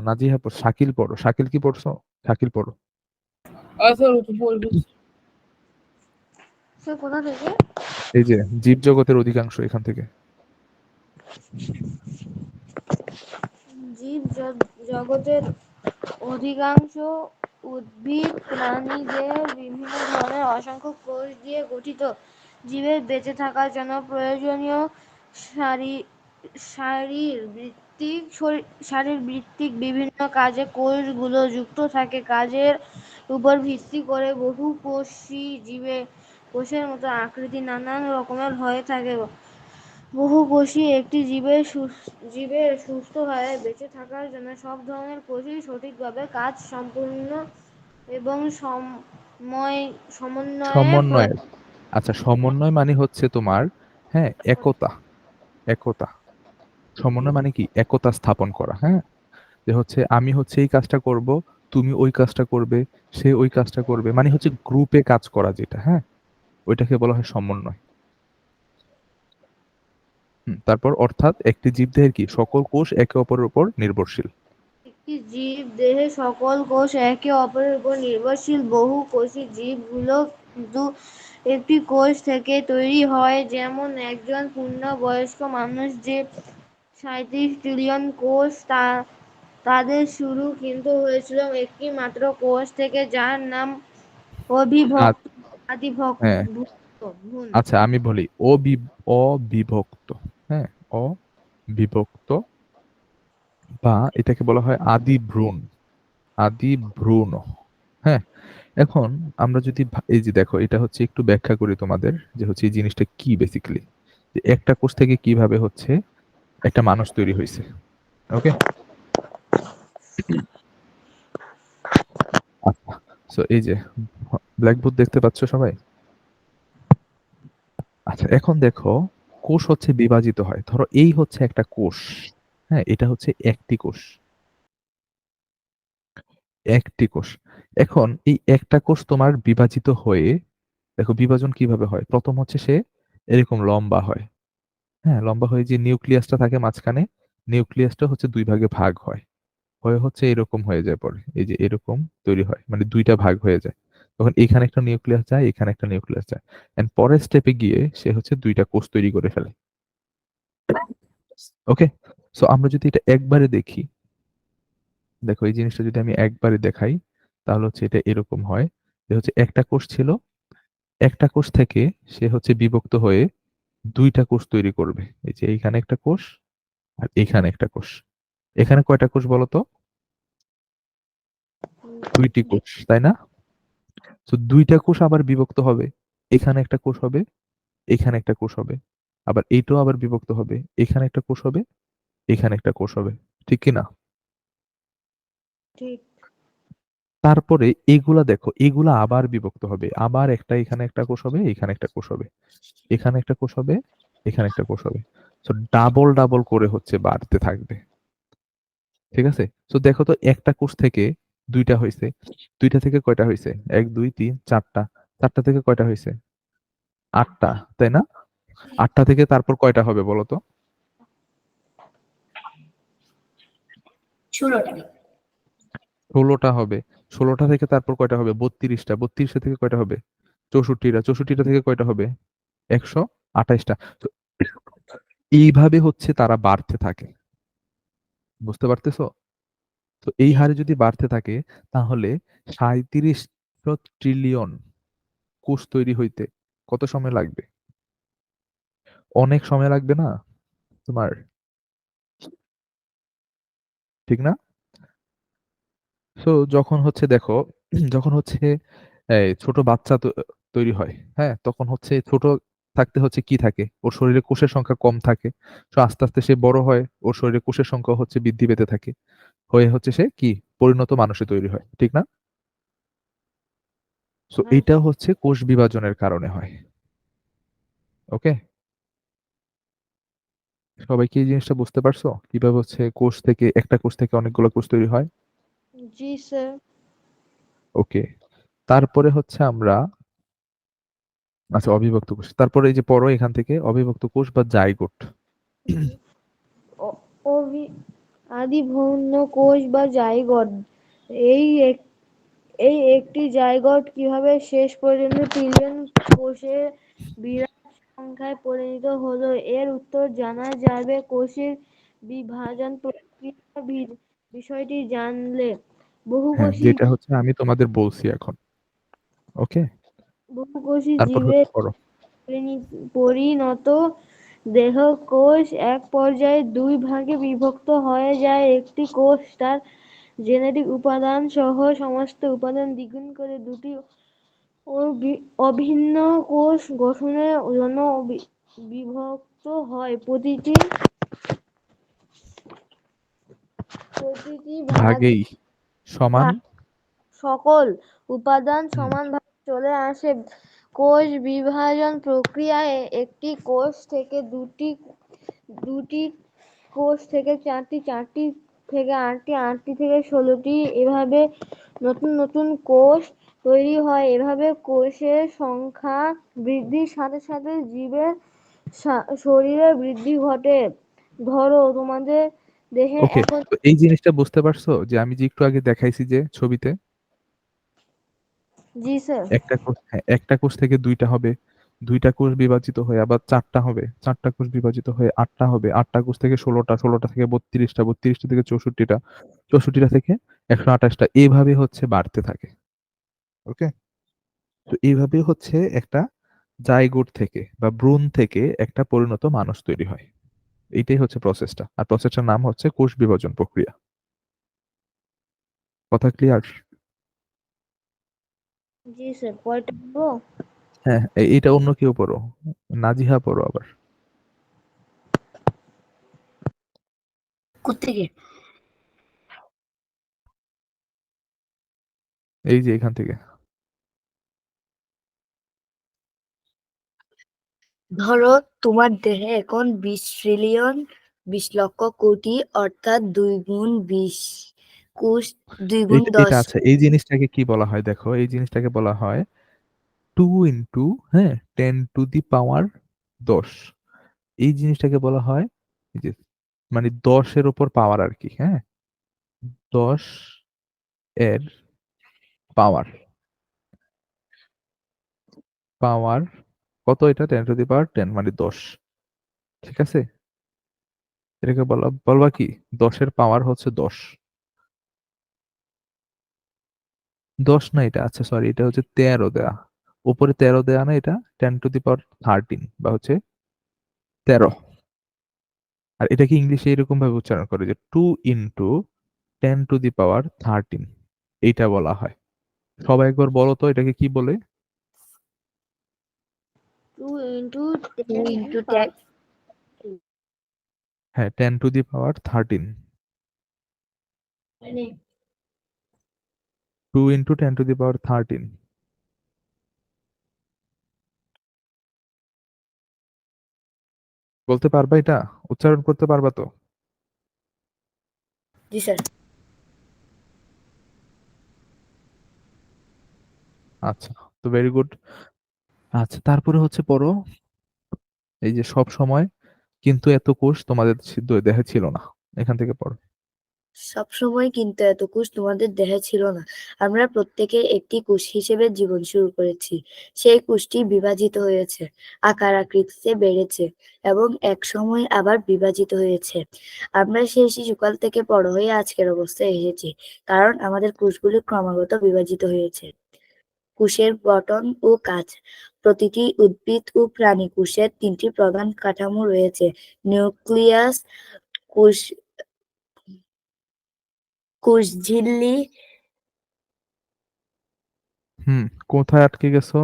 নাজিহা পড়ো, শাকিল পড়ো। শাকিল কি পড়ছো? শাকিল পড়ো। স্যার ও তো বলবো। স্যার কোথা থেকে? এই যে জীব জগতের অধিকাংশ এখান থেকে। জীব জগতের অধিকাংশ উদ্ভিদ প্রাণীদের বিভিন্ন ধরনের অসংখ্য কোষ দিয়ে গঠিত। জীবের বেঁচে থাকার জন্য প্রয়োজনীয় শারী- শারীরবৃত্তিক বিভিন্ন কাজে কোষগুলো যুক্ত থাকে। কাজের উপর ভিত্তি করে বহুকোষী কোষের মতো আকৃতি নানান রকমের হয়ে থাকে। বহুকোষী একটি জীবের সুস্থভাবে বেঁচে থাকার জন্য সব ধরনের কোষই সঠিকভাবে কাজ সম্পূর্ণ এবং সমন্বয়ে সমন্বয়ের, আচ্ছা, সমন্বয় মানে হচ্ছে তোমার, হ্যাঁ, একতা, একতা। সমন্বয় মানে কি? একতা স্থাপন করা, হ্যাঁ, যে হচ্ছে আমি হচ্ছে এই কাজটা করব, তুমি ওই কাজটা করবে, সে ওই কাজটা করবে, মানে হচ্ছে গ্রুপে কাজ করা যেটা, হ্যাঁ, ওইটাকে বলা হয় সমন্বয়। তারপর অর্থাৎ একটি জীবদেহের কি সকল কোষ একে অপরের উপর নির্ভরশীল। একটি জীব দেহে সকল কোষ একে অপরের উপর নির্ভরশীল। বহুকোষী জীবগুলো কিন্তু একটি কোষ থেকে তৈরি হয়। যেমন একজন পূর্ণবয়স্ক মানুষ যে 37 ট্রিলিয়ন কোষ তাদের শুরু কিন্তু হয়েছিল একটি মাত্র কোষ থেকে, যার নাম আ- অবিভক্ত আদিভক্ত হ্যাঁ, ভ্রূণ। আচ্ছা আমি বলি অবিভক্ত, হ্যাঁ, বিভক্ত, বা এটাকে বলা হয় আদি ভ্রূণ। আদি ভ্রূণ। হ্যাঁ, এখন আমরা যদি এই যে দেখো, এটা হচ্ছে একটু ব্যাখ্যা করি তোমাদের, যে হচ্ছে এই জিনিসটা কি বেসিক্যালি, যে একটা কোষ থেকে কিভাবে হচ্ছে একটা মানুষ তৈরি হয়েছে। ওকে, আচ্ছা, সো এই যে ব্ল্যাকবোর্ড দেখতে পাচ্ছ সবাই? আচ্ছা, এখন দেখো, কোষ হচ্ছে বিভাজিত হয়। ধরো এই হচ্ছে একটা কোষ, হ্যাঁ, এটা হচ্ছে একটি কোষ, একটি কোষ। এখন এই একটা কোষ তোমার বিভাজিত হয়ে, দেখো বিভাজন কিভাবে হয়, প্রথম হচ্ছে সে এরকম লম্বা হয়, হ্যাঁ, লম্বা হয়ে যে নিউক্লিয়াসটা থাকে মাঝখানে, নিউক্লিয়াসটা হচ্ছে দুই ভাগে ভাগ হয়, হয়ে হচ্ছে এরকম হয়ে যায়, পরে এই যে এরকম তৈরি হয়, মানে দুইটা ভাগ হয়ে যায়। তখন এখানে একটা নিউক্লিয়াস যায়, এখানে একটা নিউক্লিয়াস যায়, এন্ড পরের স্টেপে গিয়ে সে হচ্ছে দুইটা কোষ তৈরি করে ফেলে। ওকে, সো আমরা যদি এটা একবারে দেখি, দেখো এই জিনিসটা যদি আমি একবারে দেখাই, তাহলে হচ্ছে এটা এরকম হয়, যে হচ্ছে একটা কোষ ছিল, একটা কোষ থেকে সে হচ্ছে বিভক্ত হয়ে দুইটা কোষ তৈরি করবে। এই যে এইখানে একটা কোষ, আর এখানে একটা কোষ। এখানে কয়টা কোষ বলো তো? দুইটি কোষ, তাই না? তো দুইটা কোষ আবার বিভক্ত হবে, এখানে একটা কোষ হবে, এখানে একটা কোষ হবে, আবার এইটাও আবার বিভক্ত হবে, এখানে একটা কোষ হবে, এখানে একটা কোষ হবে, ঠিক কি না? ঠিক। তারপরে এগুলা দেখো, এগুলা আবার বিভক্ত হবে, আবার একটা এখানে একটা কোষ হবে, এখানে একটা কোষ হবে, এখানে একটা কোষ হবে, এখানে একটা কোষ হবে। তো ডাবল ডাবল করে হচ্ছে বাড়তে থাকবে, ঠিক আছে? তো দেখো তো, একটা কোষ থেকে দুইটা হয়েছে, দুইটা থেকে কয়টা হয়েছে, এক দুই তিন চারটা, চারটা থেকে কয়টা হয়েছে, আটটা, তাই না? আটটা থেকে তারপর কয়টা হবে বলো তো? 16টা। 16টা হবে। 16টা থেকে তারপর কয়টা হবে, 32টা, 32টা থেকে কয়টা হবে, 64টা, 64টা থেকে কয়টা হবে, 128টা। তো এইভাবে হচ্ছে তারা বাড়তে থাকে, বুঝতে পারতেছো? তো এই জি। হারে যদি বাড়তে থাকে, তাহলে 3700 ট্রিলিয়ন কোষ তৈরি হইতে কত সময় লাগবে? অনেক সময় লাগবে না তোমার, ঠিক না? সো যখন হচ্ছে দেখো, যখন হচ্ছে এই ছোট বাচ্চা তৈরি হয়, হ্যাঁ, তখন হচ্ছে ছোট থাকতে হচ্ছে কি থাকে, ওর শরীরে কোষের সংখ্যা কম থাকে। তো আস্তে আস্তে সে বড় হয়, ওর শরীরে কোষের সংখ্যা হচ্ছে বৃদ্ধি পেতে থাকে, হয়ে হচ্ছে সে কি, পরিণত মানুষে তৈরি হয়, ঠিক না? সো হ্যাঁ। এইটা হচ্ছে কোষ বিভাজনের কারণে হয়। ওকে, সবাই কি এই জিনিসটা বুঝতে পারছো, কিভাবে হচ্ছে কোষ থেকে, একটা কোষ থেকে অনেকগুলো কোষ তৈরি হয়? জি স্যার। ওকে, তারপরে হচ্ছে আমরা, আচ্ছা, অবিভক্ত কোষ, তারপরে এই যে পড়ো এখান থেকে, অবিভক্ত কোষ বা জাইগোট। অ- অভি- আদি ভ্রূণ কোষ বা জাইগোট, এই এই একটি জাইগোট কিভাবে শেষ পর্যন্ত ট্রিলিয়ন কোষের বিরাট সংখ্যায় পরিণত হলো, এর উত্তর জানা যাবে কোষের বিভাজন প্রক্রিয়া বিষয়টি জানলে। হ্যাঁ, বহুকোষী যেটা হচ্ছে আমি তোমাদের বলছি এখন। ওকে, বহুকোষী তারপর হচ্ছে জীবের পড়ো। পরিণত দেহ কোষ এক পর্যায়ে দুই ভাগে বিভক্ত হয়ে যায়। একটি কোষ তার জেনেটিক উপাদান সহ সমস্ত উপাদান দ্বিগুণ করে দুটি অভিন্ন কোষ গঠনের জন্য বিভক্ত হয়। প্রতিটি ভাগেই সমান। ভাগ সকল উপাদান হুম, সমানভাবে চলে আসে। কোষ বিভাজন প্রক্রিয়ায় একটি কোষ থেকে দুটি, দুটি কোষ থেকে চারটি, চারটি থেকে আটটি, আটটি থেকে 16টি, এভাবে নতুন নতুন কোষ তৈরি হয়। এভাবে কোষের সংখ্যা বৃদ্ধির সাথে সাথে জীবের শরীরে বৃদ্ধি ঘটে। ধরো তোমাদের দেহে ওকে, এখন। তো এই জিনিসটা বুঝতে পারছো, যে আমি যে একটু আগে দেখাইছি যে ছবিতে, জি স্যার। একটা কোষ, হ্যাঁ, একটা কোষ থেকে দুইটা হবে, দুইটা কোষ বিভাজিত হয়ে আবার চারটা হবে, চারটা কোষ বিভাজিত হয়ে আটটা হবে, আটটা কোষ থেকে 16টা, 16টা থেকে 32টা, 32টা থেকে 64টা, 64টা থেকে 128টা, এইভাবে হচ্ছে বাড়তে থাকে। ওকে, তো এইভাবে হচ্ছে একটা জাইগোট থেকে বা ভ্রূণ থেকে একটা পরিণত মানুষ তৈরি হয়। এইটাই হচ্ছে প্রসেসটা, আর প্রসেসটার নাম হচ্ছে কোষ বিভাজন প্রক্রিয়া। কথা ক্লিয়ার? জি স্যার, পরেরটা বলবো। হ্যাঁ, এটা অন্য কেউ পড়ো, নাজিহা পড়ো আবার। কোত্থেকে? এই যে এখান থেকে। ধরো তোমার দেহে এখন 20 ট্রিলিয়ন 20 লক্ষ কোটি, অর্থাৎ 2 গুণ 20 কোষ, 2 গুণ এটা 10। আছে, এই জিনিসটাকে কি বলা হয় দেখো, এই জিনিসটাকে বলা হয় 2 হ্যাঁ 10⁻10। এই জিনিসটাকে বলা হয় এই যে, মানে 10-এর উপর পাওয়ার আর কি, হ্যাঁ 10 এর পাওয়ার, পাওয়ার কত, এটা 10⁻10 মানে 10। ঠিক আছে, এটাকে বলবা কি, 10-এর পাওয়ার হচ্ছে 10। 10 না, এটা আচ্ছা সরি, এটা হচ্ছে 13 দেয়া, উপরে 13 দেয়া না, এটা 10⁻13 বা হচ্ছে 13। আর এটাকে ইংলিশে এরকম ভাবে উচ্চারণ করে যে 2 × 10⁻13, এইটা বলা হয়। সবাই একবার বলো তো এটাকে কি বলে। 2 × 10 হ্যাঁ 10⁻13, মানে 2 × 10⁻13। বলতে পারবা, এটা উচ্চারণ করতে পারবা তো? জি স্যার। আচ্ছা, তো ভেরি গুড। আচ্ছা, তারপরে হচ্ছে পড়ো, এই যে সব সময় কিন্তু এত কোষ তোমাদের দেহে ছিল না, এখান থেকে পড়ো। সবসময় কিন্তু এত কোষ তোমাদের দেহে ছিল না। আমরা প্রত্যেকে একটি কোষ হিসেবে জীবন শুরু করেছি। সেই কোষটি বিভাজিত হয়েছে, আকার আকৃতিতে বেড়েছে এবং এক সময় আবার বিভাজিত হয়েছে। আমরা সেই শিশুকাল থেকে বড় হয়ে আজকের অবস্থায় এসেছি, কারণ আমাদের কোষগুলি ক্রমাগত বিভাজিত হয়েছে। কোষের গঠন ও কাজ। প্রতিটি উদ্ভিদ ও প্রাণী কোষের 3টি প্রধান কাঠামো রয়েছে: নিউক্লিয়াস, কোষ কোষঝিল্লি, কোথায় আটকে গেছো?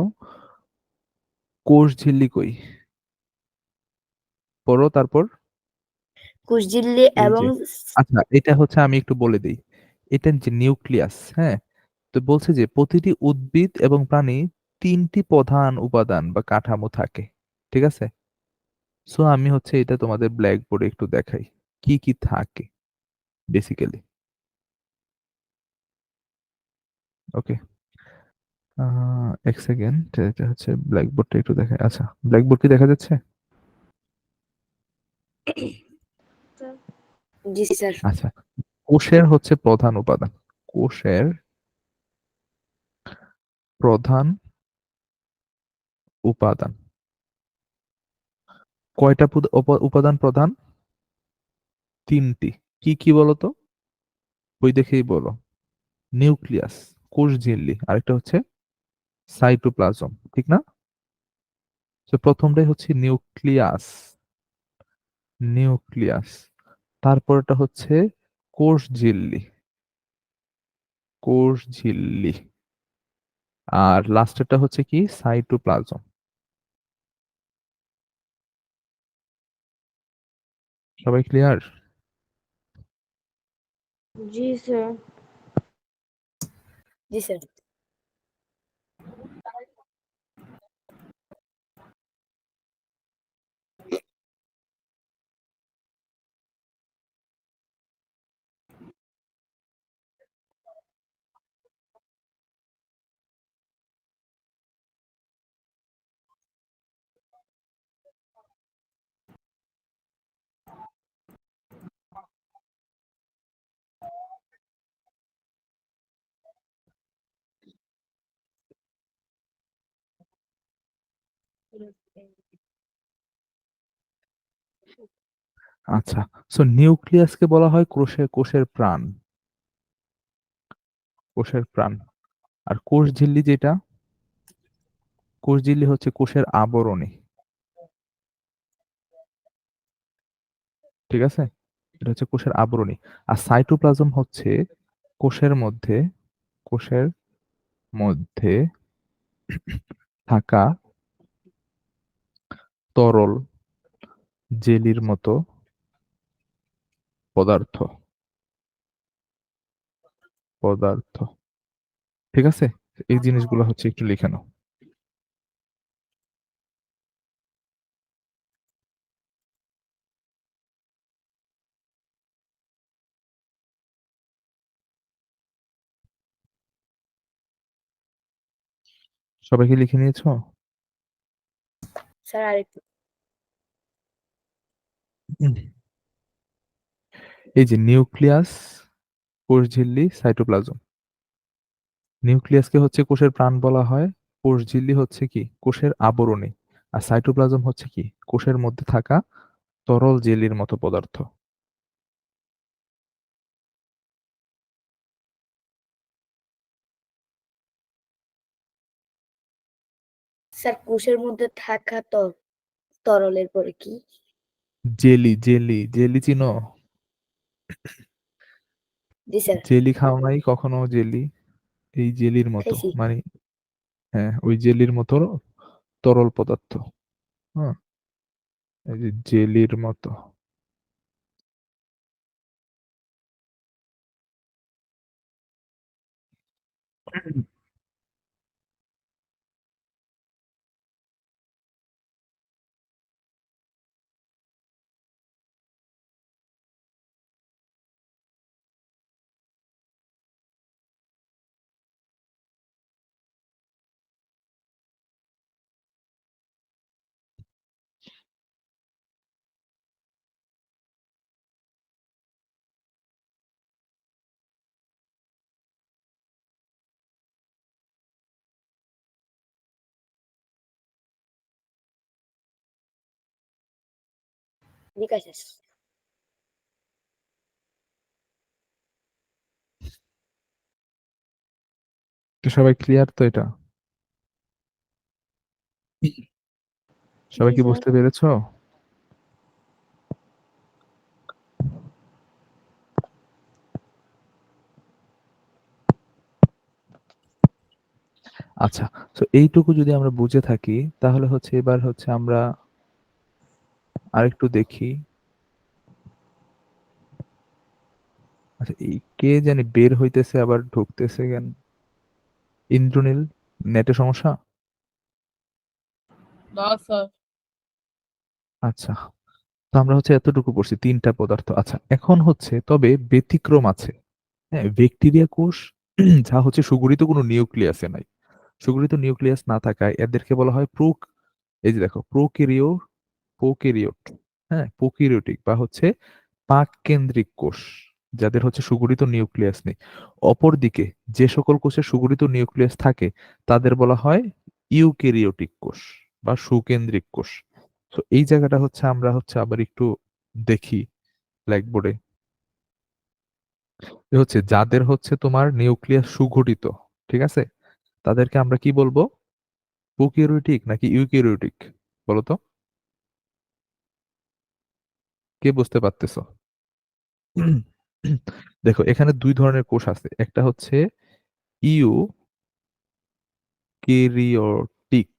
কোষ ঝিল্লি কই, পড়ো তারপর। কোষঝিল্লি এই এবং যে, আচ্ছা এটা হচ্ছে আমি একটু বলে দিই, এটা যে নিউক্লিয়াস, হ্যাঁ, তো বলছে যে প্রতিটি উদ্ভিদ এবং প্রাণী 3টি প্রধান উপাদান বা কাঠামো থাকে। ঠিক আছে, সো আমি হচ্ছে এটা তোমাদের ব্ল্যাকবোর্ডে একটু দেখাই কি কি থাকে বেসিক্যালি। ওকে, এক সেকেন্ড, এটা হচ্ছে ব্ল্যাকবোর্ডটা একটু দেখাই। আচ্ছা, ব্ল্যাকবোর্ড কি দেখা যাচ্ছে? জি স্যার। আচ্ছা, কোষের হচ্ছে প্রধান উপাদান, কোষের প্রধান উপাদান কয়টা উপাদান প্রধান? 3টি। কি কি বলতো, ওই দেখেই বলো। নিউক্লিয়াস, কোষ ঝিল্লি, আরেকটা হচ্ছে সাইটোপ্লাজম, ঠিক না? তো প্রথমটাই হচ্ছে নিউক্লিয়াস, নিউক্লিয়াস, তারপরটা হচ্ছে কোষ ঝিল্লি, কোষ ঝিল্লি, আর লাস্টেরটা হচ্ছে কি, সাইটোপ্লাজম। সবাই ক্লিয়ার? জি স্যার। জি স্যার। আচ্ছা, সো নিউক্লিয়াসকে বলা হয় কোষের কোষের প্রাণ, কোষের প্রাণ। আর কোষ ঝিল্লি যেটা, কোষ ঝিল্লি হচ্ছে কোষের আবরণী। ঠিক আছে? এটা হচ্ছে কোষের আবরণী। আর সাইটোপ্লাজম হচ্ছে কোষের মধ্যে কোষের মধ্যে থাকা তরল জেলির মতো পদার্থ পদার্থ। ঠিক আছে? এই জিনিসগুলো হচ্ছে একটু লিখে নাও। সবাই কি লিখে নিয়েছো? স্যার আরেকটু। হুম। এই যে নিউক্লিয়াস, কোষঝিল্লি, সাইটোপ্লাজম। নিউক্লিয়াসকে হচ্ছে কোষের প্রাণ বলা হয়, কোষঝিল্লি হচ্ছে কি কোষের আবরণী, আর সাইটোপ্লাজম হচ্ছে কি কোষের মধ্যে থাকা তরল জেলির মতো পদার্থ। স্যার কোষের মধ্যে থাকা তরলের পরে কি? জেলি, জেলি, জেলি চিনো? জি স্যার, জেলি খাও নাই কখনো? জেলি, এই জেলির মতো খাইছি। মানে, হ্যাঁ ওই জেলির মতো তরল পদার্থ। হ্যাঁ, এই যে জেলির মতো। বিকাশ আছে। তো সবাই ক্লিয়ার তো এটা? জি সবাই কি স্যার। বুঝতে পেরেছো? আচ্ছা, তো এইটুকু যদি আমরা বুঝে থাকি তাহলে হচ্ছে এবার হচ্ছে আমরা আরেকটু দেখি। আচ্ছা, এই কে জানি বের হইতেছে আবার ঢুকতেছে কেন? ইন্দ্রনীল, নেটে সমস্যা? না স্যার। আচ্ছা, তো আমরা হচ্ছে এতটুকু পড়ছি, ৩টা পদার্থ। আচ্ছা, এখন হচ্ছে তবে ব্যতিক্রম আছে। হ্যাঁ, ব্যাকটেরিয়া কোষ যা হচ্ছে সুগঠিত কোনো নিউক্লিয়াসে নাই। সুগঠিত নিউক্লিয়াস না থাকায় এদেরকে বলা হয় এই যে দেখো প্রোক্যারিওট। হ্যাঁ, প্রোক্যারিওটিক বা হচ্ছে পাক কেন্দ্রিক কোষ, যাদের হচ্ছে সুগঠিত নিউক্লিয়াস নেই। অপরদিকে যে সকল কোষে সুগঠিত নিউক্লিয়াস থাকে তাদের বলা হয় ইউক্যারিওটিক কোষ বা সুকেন্দ্রিক কোষ। তো এই জায়গাটা হচ্ছে আমরা হচ্ছে আবার একটু দেখি ব্ল্যাকবোর্ডে। হচ্ছে যাদের হচ্ছে তোমার নিউক্লিয়াস সুগঠিত, ঠিক আছে, তাদেরকে আমরা কি বলবো? প্রোক্যারিওটিক নাকি ইউক্যারিওটিক? বলো তো, কে বুঝতে পারতেছো? দেখো এখানে ২ ধরনের কোষ আছে। একটা হচ্ছে ইউক্যারিওটিক।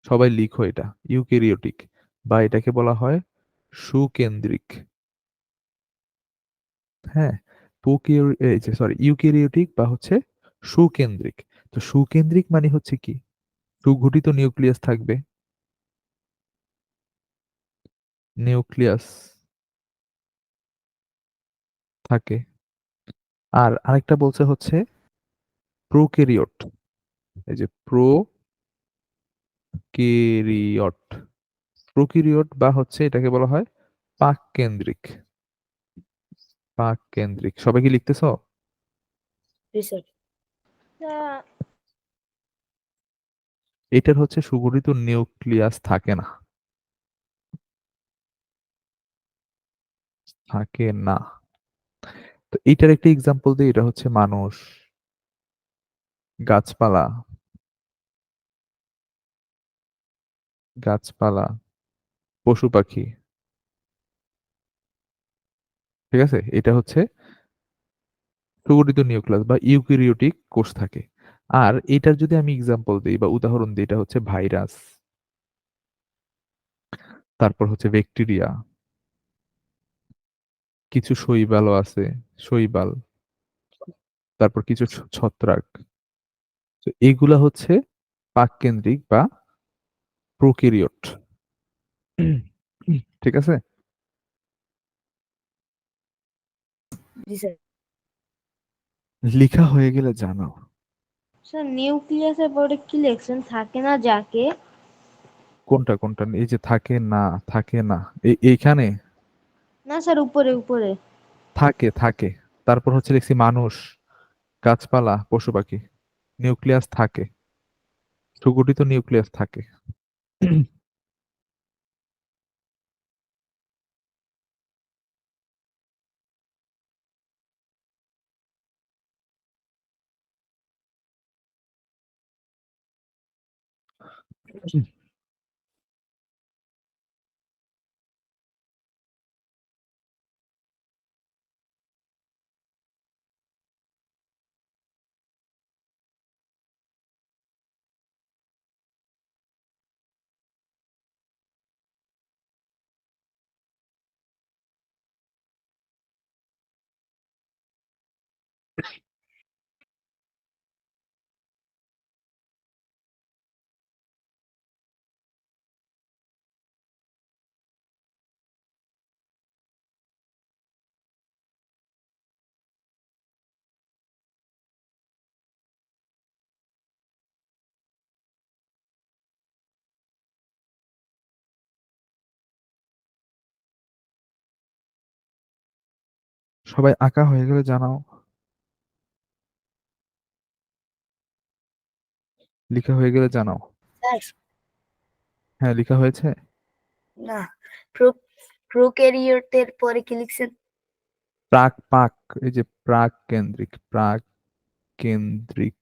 সবাই লিখো এটা, ইউক্যারিওটিক, বা এটাকে বলা হয় সুকেন্দ্রিক। হ্যাঁ, এই যে সরি, ইউক্যারিওটিক বা হচ্ছে সুকেন্দ্রিক। তো সুকেন্দ্রিক মানে হচ্ছে কি সুগঠিত নিউক্লিয়াস থাকবে, নিউক্লিয়াস থাকে। আর আরেকটা বলছে হচ্ছে প্রোক্যারিওট। এই যে প্রোক্যারিওট, প্রোক্যারিওট বা হচ্ছে এটাকে বলা হয় পাক কেন্দ্রিক। পাক কেন্দ্রিক, সবাই কি লিখতেছো? জি স্যার। এটার হচ্ছে সুগঠিত নিউক্লিয়াস থাকে না, থাকে না। তো এটার একটা এক্সাম্পল দিই, এটা হচ্ছে মানুষ, গাছপালা, গাছপালা, পশু পাখি, ঠিক আছে, এটা হচ্ছে সুগঠিত নিউক্লিয়াস বা ইউক্যারিওটিক কোষ থাকে। আর এটার যদি আমি এক্সাম্পল দিই বা উদাহরণ দিই, এটা হচ্ছে ভাইরাস, তারপর হচ্ছে ব্যাকটেরিয়া, কিছু শৈবালও আছে, শৈবাল, তারপর কিছু ছত্রাক। তো এগুলা হচ্ছে পাককেন্দ্রিক বা প্রোক্যারিওট। ঠিক আছে। জি স্যার। লেখা হয়ে গেলে জানাও। স্যার নিউক্লিয়াসের পরে কি লিখছেন, থাকে না যাকে? কোনটা কোনটা? এই যে থাকে না, থাকে না, এইখানে না স্যার, উপরে উপরে। থাকে থাকে। তারপর হচ্ছে লিখছি মানুষ, গাছপালা, পশু পাখি। নিউক্লিয়াস থাকে, সুগঠিত নিউক্লিয়াস থাকে। সবাই আঁকা হয়ে গেলে জানাও। লেখা হয়ে গেলে জানাও। স্যার হ্যাঁ, লেখা হয়েছে। না, প্রোক্যারিওটের পরে কি লিখছেন? প্রাক পাক, এই যে প্রাক কেন্দ্রিক, প্রাক কেন্দ্রিক।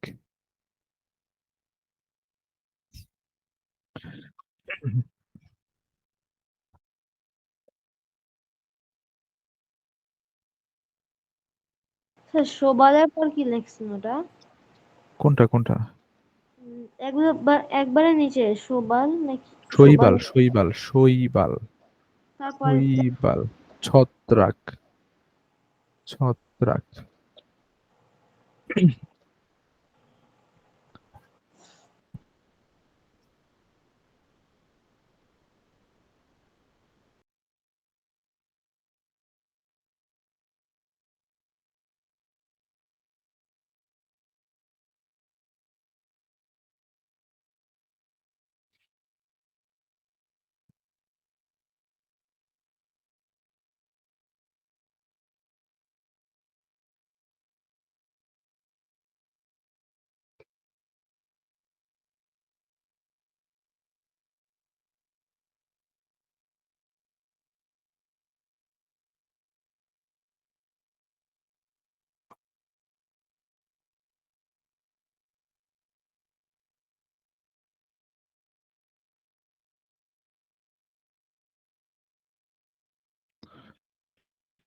স্যার শোবালের পর কি লিখছেন ওটা? কোনটা কোনটা? একবারে নিচে শোবাল নাকি? শোবাল। শৈবাল শৈবাল শৈবাল তারপরে শৈবাল, ছত্রাক, ছত্রাক।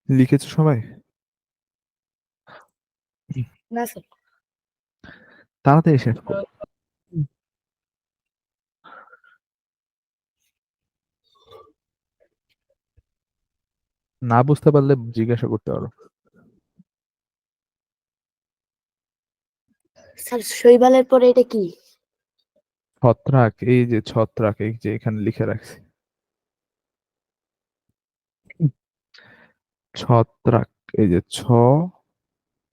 লিখেছো সবাই? না স্যার। তাড়াতাড়ি শেষ করো। না বুঝতে পারলে জিজ্ঞাসা করতে পারো। স্যার শৈবালের পরে এটা কি? ছত্রাক, এই যে ছত্রাক, এই যে এখানে লিখে রাখছি ছত্রাক। এই যে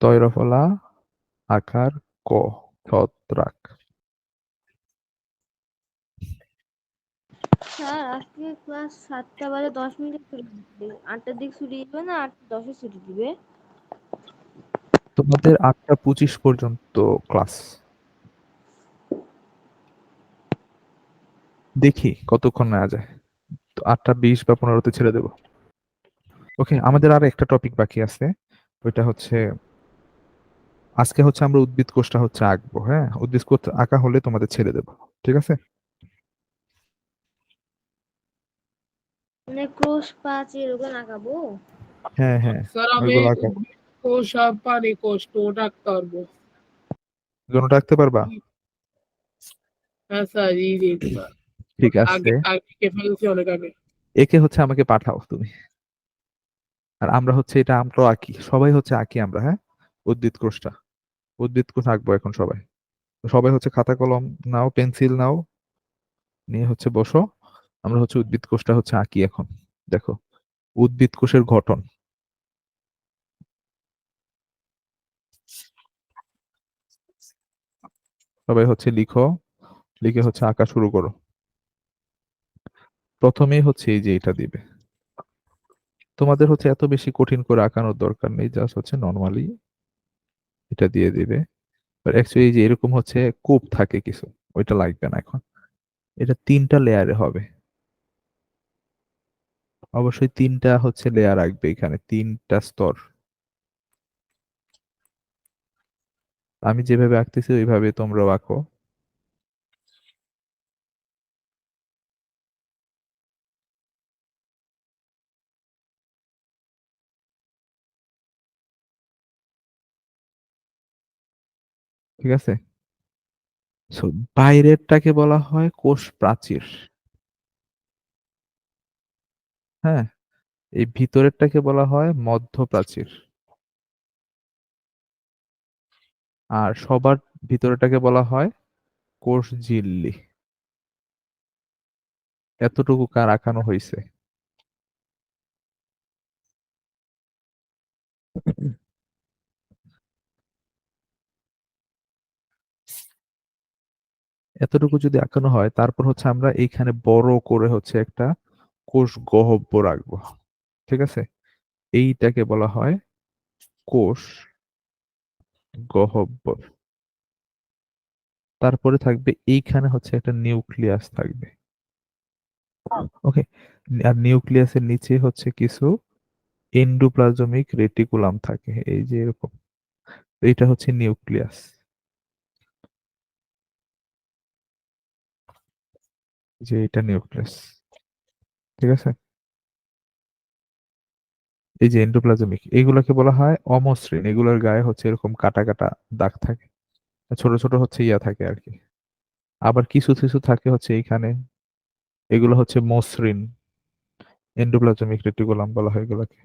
তৈরফলা আকার ক, ছত্রাক। স্যার আজকে ক্লাস 7:10 ছুটি দিবে, 8টার দিক ছুটি দিবে না 8:10 ছুটি দিবে? তোমাদের 8টা 25 পর্যন্ত ক্লাস। দেখি কতক্ষণ নেওয়া যায়। তো 8টা 20 বা 15-তে ছেড়ে দেবো। ওকে, আমাদের আর একটা টপিক বাকি আছে। ওইটা হচ্ছে, আজকে হচ্ছে আমরা উদ্ভিদ কোষটা হচ্ছে আঁকবো। হ্যাঁ, উদ্ভিদ কোষ আঁকা হলে তোমাদের ছেড়ে দেবো। ঠিক আছে। মানে ক্রোশ পাঁচ এরকম আঁকাবো? হ্যাঁ হ্যাঁ, স্যার আমি ওইগুলো আঁকা। উদ্ভিদ কোষ আর প্রাণী কোষ টোট আঁকতে পারবো। দুটোটা আঁকতে পারবা? হ্যাঁ স্যার, ইজি স্যার। ঠিক আগে আছে, আগে এঁকে ফেলছি অনেক আগে। একে হচ্ছে আমাকে পাঠাও তুমি। আর আমরা হচ্ছে এটা আমরাও আঁকি, সবাই হচ্ছে আঁকি আমরা, হ্যাঁ। উদ্ভিদ কোষটা, উদ্ভিদ কোষ আঁকবো এখন সবাই। তো সবাই হচ্ছে খাতা কলম নাও, পেন্সিল নাও, নিয়ে হচ্ছে বসো। আমরা হচ্ছে উদ্ভিদ কোষটা হচ্ছে আঁকি এখন। দেখো, উদ্ভিদ কোষের গঠন। সবাই হচ্ছে লিখো, লিখে হচ্ছে আঁকা শুরু করো। প্রথমেই হচ্ছে এই যে এটা দিবে। তোমাদের হচ্ছে এত বেশি কঠিন করে আঁকানোর দরকার নেই, জাস্ট হচ্ছে নর্মালি এটা দিয়ে দিবে। অ্যাকচুয়ালি যে এরকম হচ্ছে কূপ থাকে কিছু, ওইটা লাগবে না এখন। এটা 3টা লেয়ারে হবে, অবশ্যই 3টা হচ্ছে লেয়ার রাখবে এখানে, 3টা স্তর। আমি যেভাবে আঁকতেছি ওইভাবে তোমরাও আঁকো। ঠিক আছে। So, বাইরেরটাকে বলা হয় কোষ প্রাচীর। হ্যাঁ, এই ভিতরেরটাকে বলা হয় মধ্য প্রাচীর। আর সবার ভিতরেরটাকে বলা হয় কোষ ঝিল্লি। এতটুকু কার আঁকানো হয়েছে? এতটুকু যদি আঁকানো হয়, তারপর হচ্ছে আমরা এইখানে বড় করে হচ্ছে একটা কোষ গহ্বর রাখবো। ঠিক আছে, এইটাকে বলা হয় কোষ গহ্বর। তারপরে থাকবে এইখানে হচ্ছে একটা নিউক্লিয়াস থাকবে। ওকে, আর নিউক্লিয়াসের নিচে হচ্ছে কিছু এন্ডোপ্লাজমিক রেটিকুলাম থাকে, এই যে এরকম। এইটা হচ্ছে নিউক্লিয়াস, যে এটা নিউক্লিয়াস। ঠিক আছে, এই যে এন্ডোপ্লাজমিক, এগুলোকে বলা হয় অমসৃণ। এগুলোর গায়ে হচ্ছে এরকম কাটা কাটা দাগ থাকে, ছোট ছোট হচ্ছে ইয়া থাকে আর কি। আবার কিছু কিছু থাকে হচ্ছে এইখানে, এগুলো হচ্ছে মসৃণ। এন্ডোপ্লাজমিক রেটিকুলাম বলা হয় এগুলোকে।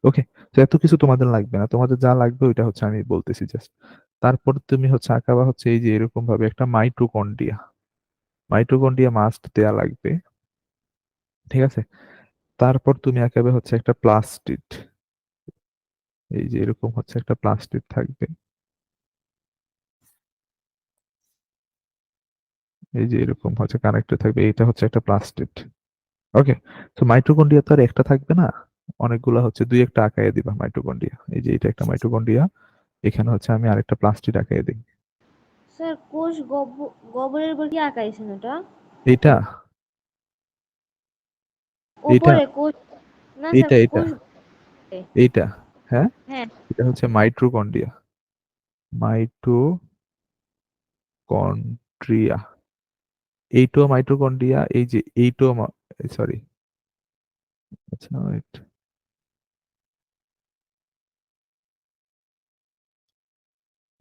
ওকে, তো এত কিছু তোমাদের লাগবে না, তোমাদের যা লাগবে ওইটা হচ্ছে আমি বলতেছি জাস্ট। তারপর তুমি হচ্ছে আঁকাবা হচ্ছে এই যে এরকম ভাবে একটা মাইটোকন্ড্রিয়া। মাইটোকন্ড্রিয়া মাস্ট দেয়া লাগবে। ঠিক আছে, তারপর তুমি আঁকাবে হচ্ছে একটা প্লাস্টিড। এই যে এরকম হচ্ছে একটা প্লাস্টিড থাকবে, এই যে এরকম হচ্ছে কানেক্টেড থাকবে, এটা হচ্ছে একটা প্লাস্টিড। ওকে, তো মাইটোকন্ড্রিয়া তো আর একটা থাকবে না, অনেকগুলা হচ্ছে দুই একটা আঁকাইয়া দিবা মাইটোকন্ড্রিয়া। এই যে এটা একটা মাইটোকন্ড্রিয়া, এখানে হচ্ছে আমি আরেকটা প্লাস্টিড আঁকাইয়া দিই। স্যার কোষ গোবরের উপর কি আঁকাইছেন ওটা? এইটা, এইটা, ওপরে কোষ, না স্যার এইটা, এইটা, কোষ। এইটা, হ্যাঁ, হ্যাঁ। এটা হচ্ছে মাইটোকন্ড্রিয়া। মাইটোকন্ড্রিয়া, এইটো মাইটোকন্ড্রিয়া, এই যে এইটো, সরি, আচ্ছা wait,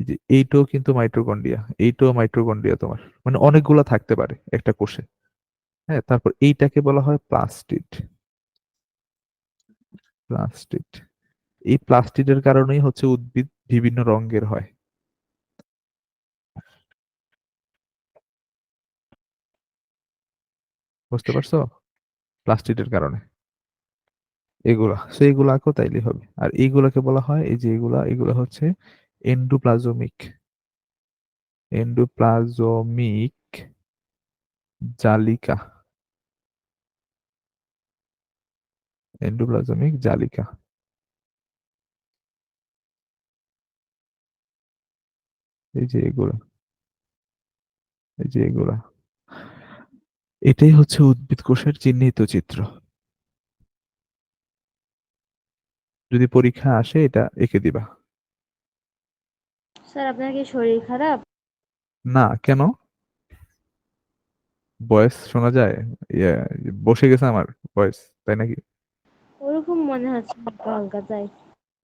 এই যে এইটো কিন্তু মাইটোকন্ড্রিয়া, এইটো মাইটোকন্ড্রিয়া তোমার, মানে অনেকগুলা থাকতে পারে একটা কোষে। হ্যাঁ, তারপর এইটাকে বলা হয় প্লাস্টিড। প্লাস্টিড, এই প্লাস্টিডের কারণেই হচ্ছে উদ্ভিদ বিভিন্ন রঙের হয়। বুঝতে পারছো? প্লাস্টিডের কারণে এগুলা, সো এগুলো আঁকো তাইলে হবে। আর এইগুলাকে বলা হয়, এই যে এগুলা, এগুলা হচ্ছে এন্ডোপ্লাজমিক, এন্ডোপ্লাজমিক জালিকা, এন্ডোপ্লাজমিক জালিকা। এই যে এগুলা, এই যে এগুলা, এটাই হচ্ছে উদ্ভিদ কোষের চিহ্নিত চিত্র। যদি পরীক্ষা আসে এটা এঁকে দিবা। স্যার আপনার কি শরীর খারাপ? না, কেন? ভয়েস শোনা যায়? ইয়ে, বসে গেছে আমার ভয়েস, তাই নাকি? ওরকম মনে হচ্ছে হালকা হালকা, তাই।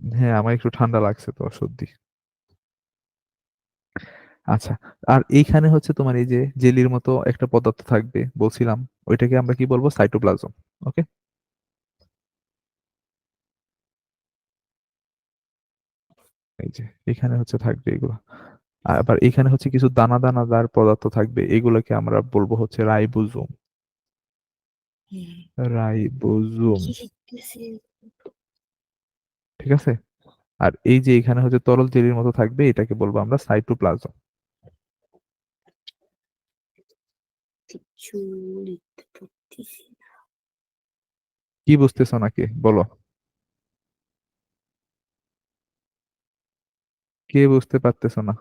হ্যাঁ, আমার একটু ঠান্ডা লাগছে তো, সর্দি। আচ্ছা, আর এইখানে হচ্ছে তোমার এই যে জেলির মতো একটা পদার্থ থাকবে বলছিলাম, ওইটাকে আমরা কি বলবো? সাইটোপ্লাজম। ওকে, এই যে এখানে হচ্ছে থাকবে এগুলো। আর আবার এখানে হচ্ছে কিছু দানা দানাদার পদার্থ থাকবে, এগুলোকে আমরা বলবো হচ্ছে রাইবোজোম। রাইবোজোম, ঠিক আছে। আর এই যে এখানে হচ্ছে তরল জেলির মতো থাকবে, এটাকে বলবো আমরা সাইটোপ্লাজম। কিছু লিখতে পারতেছি না। কি বুঝতেছো নাকি বলো? কে বুঝতে পারতেছো না?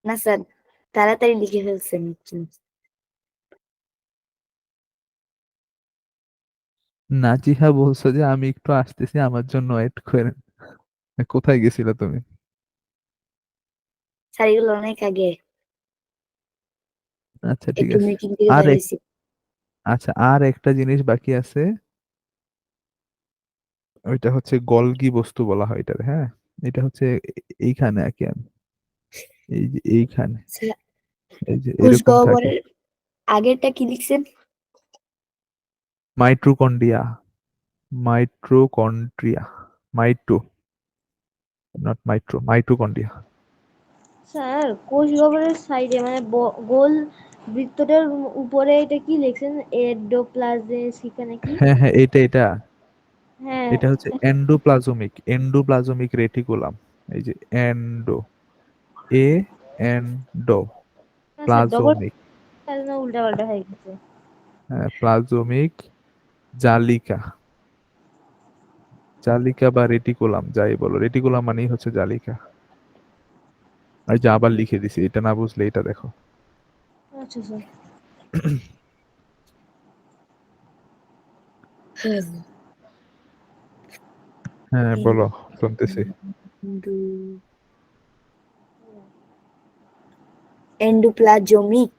না স্যার, তাড়াতাড়ি লিখে ফেলছেন। নাজিহা বলছো যে আমি একটু আসতেছি, আমার জন্য ওয়েট করেন। কোথায় গেছিলে তুমি? স্যার এগুলো অনেক আগে আচ্ছা ঠিক একটু আছে। মিটিং থেকে আর বের হয়েছি। আচ্ছা, আর একটা জিনিস বাকি আছে, ওইটা হচ্ছে গলগি বস্তু বলা হয় এটার। হ্যাঁ, এটা হচ্ছে এইখানে আর কি, আমি এই যে এইখানে, স্যার, এই যে কোষ এরকম থাকে। গহ্বরের আগেরটা কি লিখছেন? Mitrochondria, mitrochondria, mito, not mitro, mitochondria. Sir, কোষ গহ্বরের সাইডে মানে গোল বৃত্তটার উপরে এটা কি লিখছেন? এন্ডোপ্লাজমিক নাকি? হ্যাঁ হ্যাঁ, এটা হ্যাঁ। এটা হচ্ছে এন্ডোপ্লাজমিক, এন্ডোপ্লাজমিক রেটিকুলাম। এই যে এন্ডো, এ এন্ডো না স্যার, ডবল প্লাজমিক, না, উল্টা পাল্টা হয়ে গেছে। প্লাজমিক জালিকা, জালিকা বা রেটিকুলাম যাই বলো, রেটিকুলাম মানেই হচ্ছে জালিকা। আর যে আবার লিখে দিছি, এটা না বুঝলে এটা দেখো। আচ্ছা স্যার। হ্যাঁ বলো, শুনতেছি। এন্ডোপ্লাজমিক।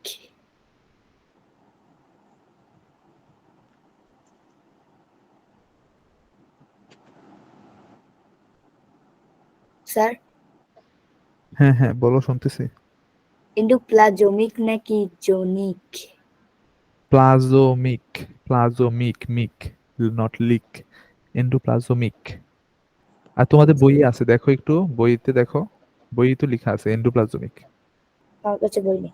স্যার, হ্যাঁ হ্যাঁ বলো, শুনতেছি। এন্ডোপ্লাজমিক নাকি জনিক? প্লাজমিক, প্লাজমিক, মিক, নট লিক, এন্ডোপ্লাজমিক। আর তোমাদের বইয়ে আছে, দেখো একটু বইতে দেখো, বইয়ে তো লেখা আছে এন্ডোপ্লাজমিক। আমার কাছে বই নেই।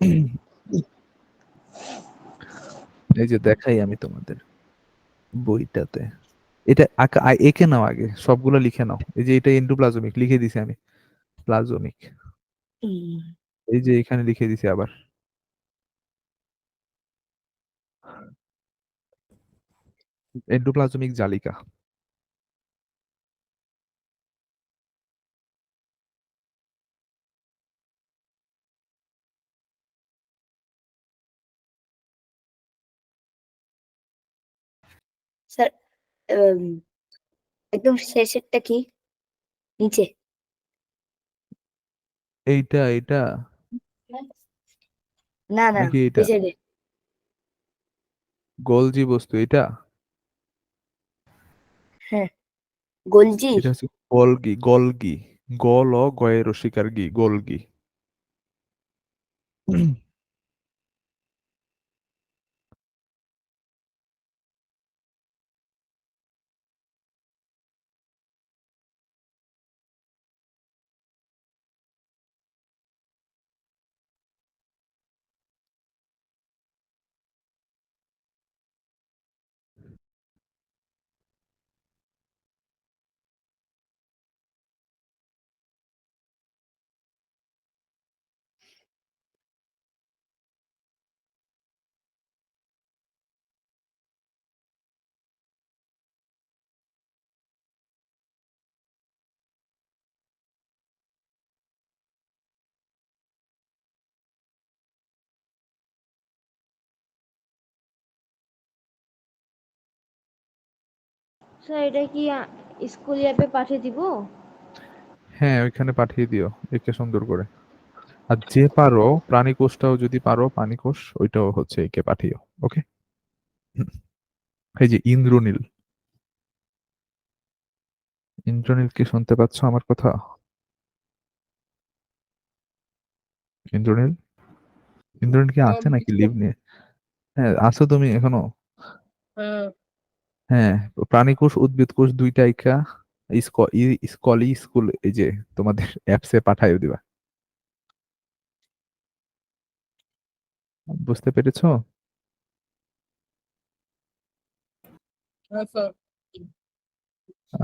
এই যে দেখাই আমি তোমাদের বইটাতে, এটা এঁকে নাও, আগে সবগুলো লিখে নাও। এই যে এটা এন্ডোপ্লাজমিক লিখে দিছি আমি, প্লাজমিক, হুম, এই যে এখানে লিখে দিছি আবার। এন্ডোপ্লাজমিক জালিকা। স্যার, উম, একদম শেষেরটা কি? নিচে? এইটা না না, নাকি এটা ওই সাইডে। গোলজি বস্তু এটা? হ্যাঁ, গোলজি। এটা হচ্ছে গলগি, গলগি, গল ও গয়ের রসিকার গি, গলগি। স্যার, এটা কি স্কুল অ্যাপে পাঠিয়ে দিব? হ্যাঁ, ওইখানে পাঠিয়ে দিও একে সুন্দর করে। আর যে পারো প্রাণী কোষটাও যদি পারো, প্রাণী কোষ ওইটাও হচ্ছে একে পাঠিও। ওকে। এই যে ইন্দ্রনীল, ইন্দ্রনীল কি শুনতে পাচ্ছ আমার কথা? ইন্দ্রনীল, ইন্দ্রনীল কি আছে নাকি লিভ নিয়ে? হ্যাঁ, আছো তুমি এখনো? হ্যাঁ, হ্যাঁ, প্রাণী কোষ উদ্ভিদ কোষ দুইটাই স্কলি স্কুল এই যে তোমাদের অ্যাপসে পাঠাই দিবা। বুঝতে পেরেছো? হ্যাঁ স্যার।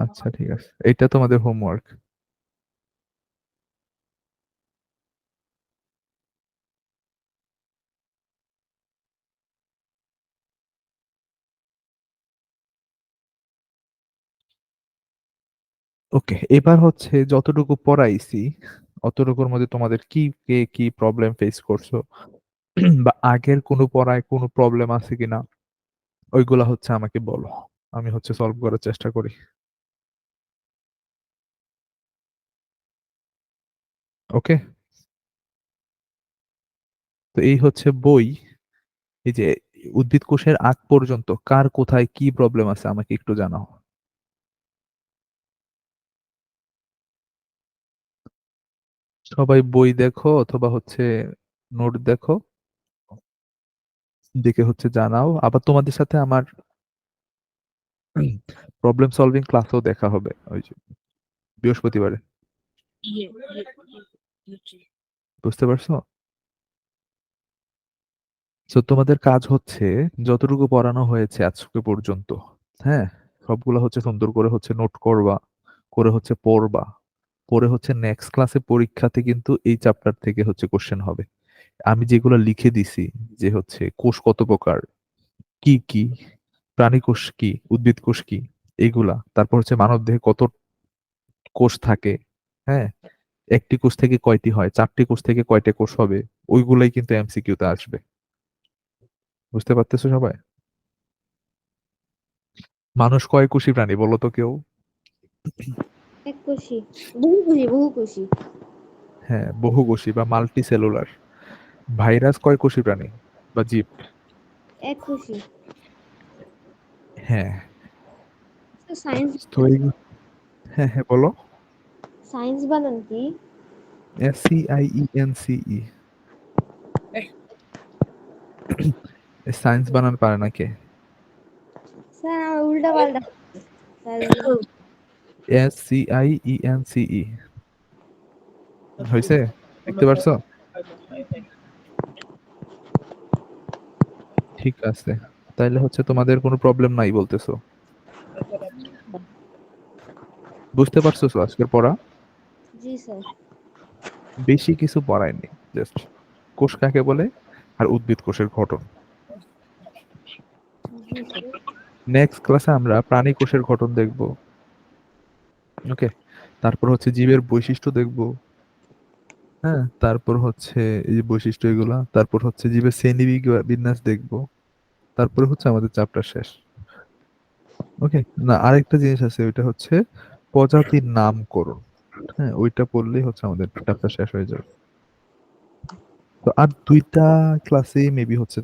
আচ্ছা ঠিক আছে, এটা তোমাদের হোমওয়ার্ক। ওকে, এবার হচ্ছে যতটুকু পড়াইছি অতটুকুর মধ্যে তোমাদের কি কে কি প্রবলেম ফেস করছো বা আগের কোনো পড়ায় কোনো প্রবলেম আছে কিনা ওইগুলা হচ্ছে আমাকে বলো, আমি হচ্ছে সলভ করার চেষ্টা করি। ওকে, তো এই হচ্ছে বই। এই যে উদ্ভিদ কোষের আগ পর্যন্ত কার কোথায় কি প্রবলেম আছে আমাকে একটু জানাও। সবাই বই দেখো অথবা হচ্ছে নোট দেখো, দেখে হচ্ছে জানাও। আবার তোমাদের সাথে আমার প্রবলেম সলভিং ক্লাসও দেখা হবে ওই যে বৃহস্পতিবারে। ইয়ে ইয়ে ইয়ে বুঝতে পারছো? তো তোমাদের কাজ হচ্ছে যতটুকু পড়ানো হয়েছে আজকে পর্যন্ত, হ্যাঁ, সবগুলো হচ্ছে সুন্দর করে হচ্ছে নোট করবা, করে হচ্ছে পড়বা, পরে হচ্ছে নেক্সট ক্লাসে পরীক্ষাতে কিন্তু এই চ্যাপ্টার থেকে হচ্ছে কোশ্চেন হবে। আমি যেগুলো লিখে দিছি যে হচ্ছে কোষ কত প্রকার, কি কি, প্রাণী কোষ কি, উদ্ভিদ কোষ কি, এগুলা, তারপর হচ্ছে মানব দেহে কত কোষ থাকে, হ্যাঁ, একটি কোষ থেকে কয়টি হয়, চারটি কোষ থেকে কয়টা কোষ হবে, ওইগুলাই কিন্তু এমসিকিউ তে আসবে। বুঝতে পারতেছো সবাই? মানুষ কয় কোষী প্রাণী বলো তো কেউ? এক কোষী, বহু কোষী। হ্যাঁ, বহুকোষী বা মাল্টি সেলুলার। ভাইরাস কয় কোষী প্রাণী বা জীব? এক কোষী। হ্যাঁ, সায়েন্স, তো হ্যাঁ হ্যাঁ বলো। সায়েন্স বানান কি? SCIENCE। সায়েন্স বানান পারে না কে? স্যার আমার উল্টা পাল্টা স্যার। SCIENCE হয়েছে? দেখতে পারছো? ঠিক আছে, তাইলে হচ্ছে তোমাদের কোনো প্রবলেম নাই বলতেছো। বুঝতে পারছো তো আজকের পড়া? জি স্যার। বেশি কিছু পড়ায়নি, জাস্ট কোষ কাকে বলে আর উদ্ভিদ কোষের গঠন। জি স্যার। নেক্সট ক্লাসে আমরা প্রাণী কোষের গঠন দেখব। ওকে, তারপর হচ্ছে জীবের বৈশিষ্ট্য দেখব। হ্যাঁ, তারপর হচ্ছে এই যে বৈশিষ্ট্য এগুলা, তারপর হচ্ছে জীবের শ্রেণী বিন্যাস দেখব, তারপরে হচ্ছে আমাদের চ্যাপ্টার শেষ। ওকে, না আরেকটা জিনিস আছে, ওইটা হচ্ছে প্রজাতির নামকরণ। হ্যাঁ, ওইটা পড়লেই হচ্ছে আমাদের চ্যাপ্টার শেষ হয়ে যাবে। তো আর দুইটা ক্লাসে মেবি হচ্ছে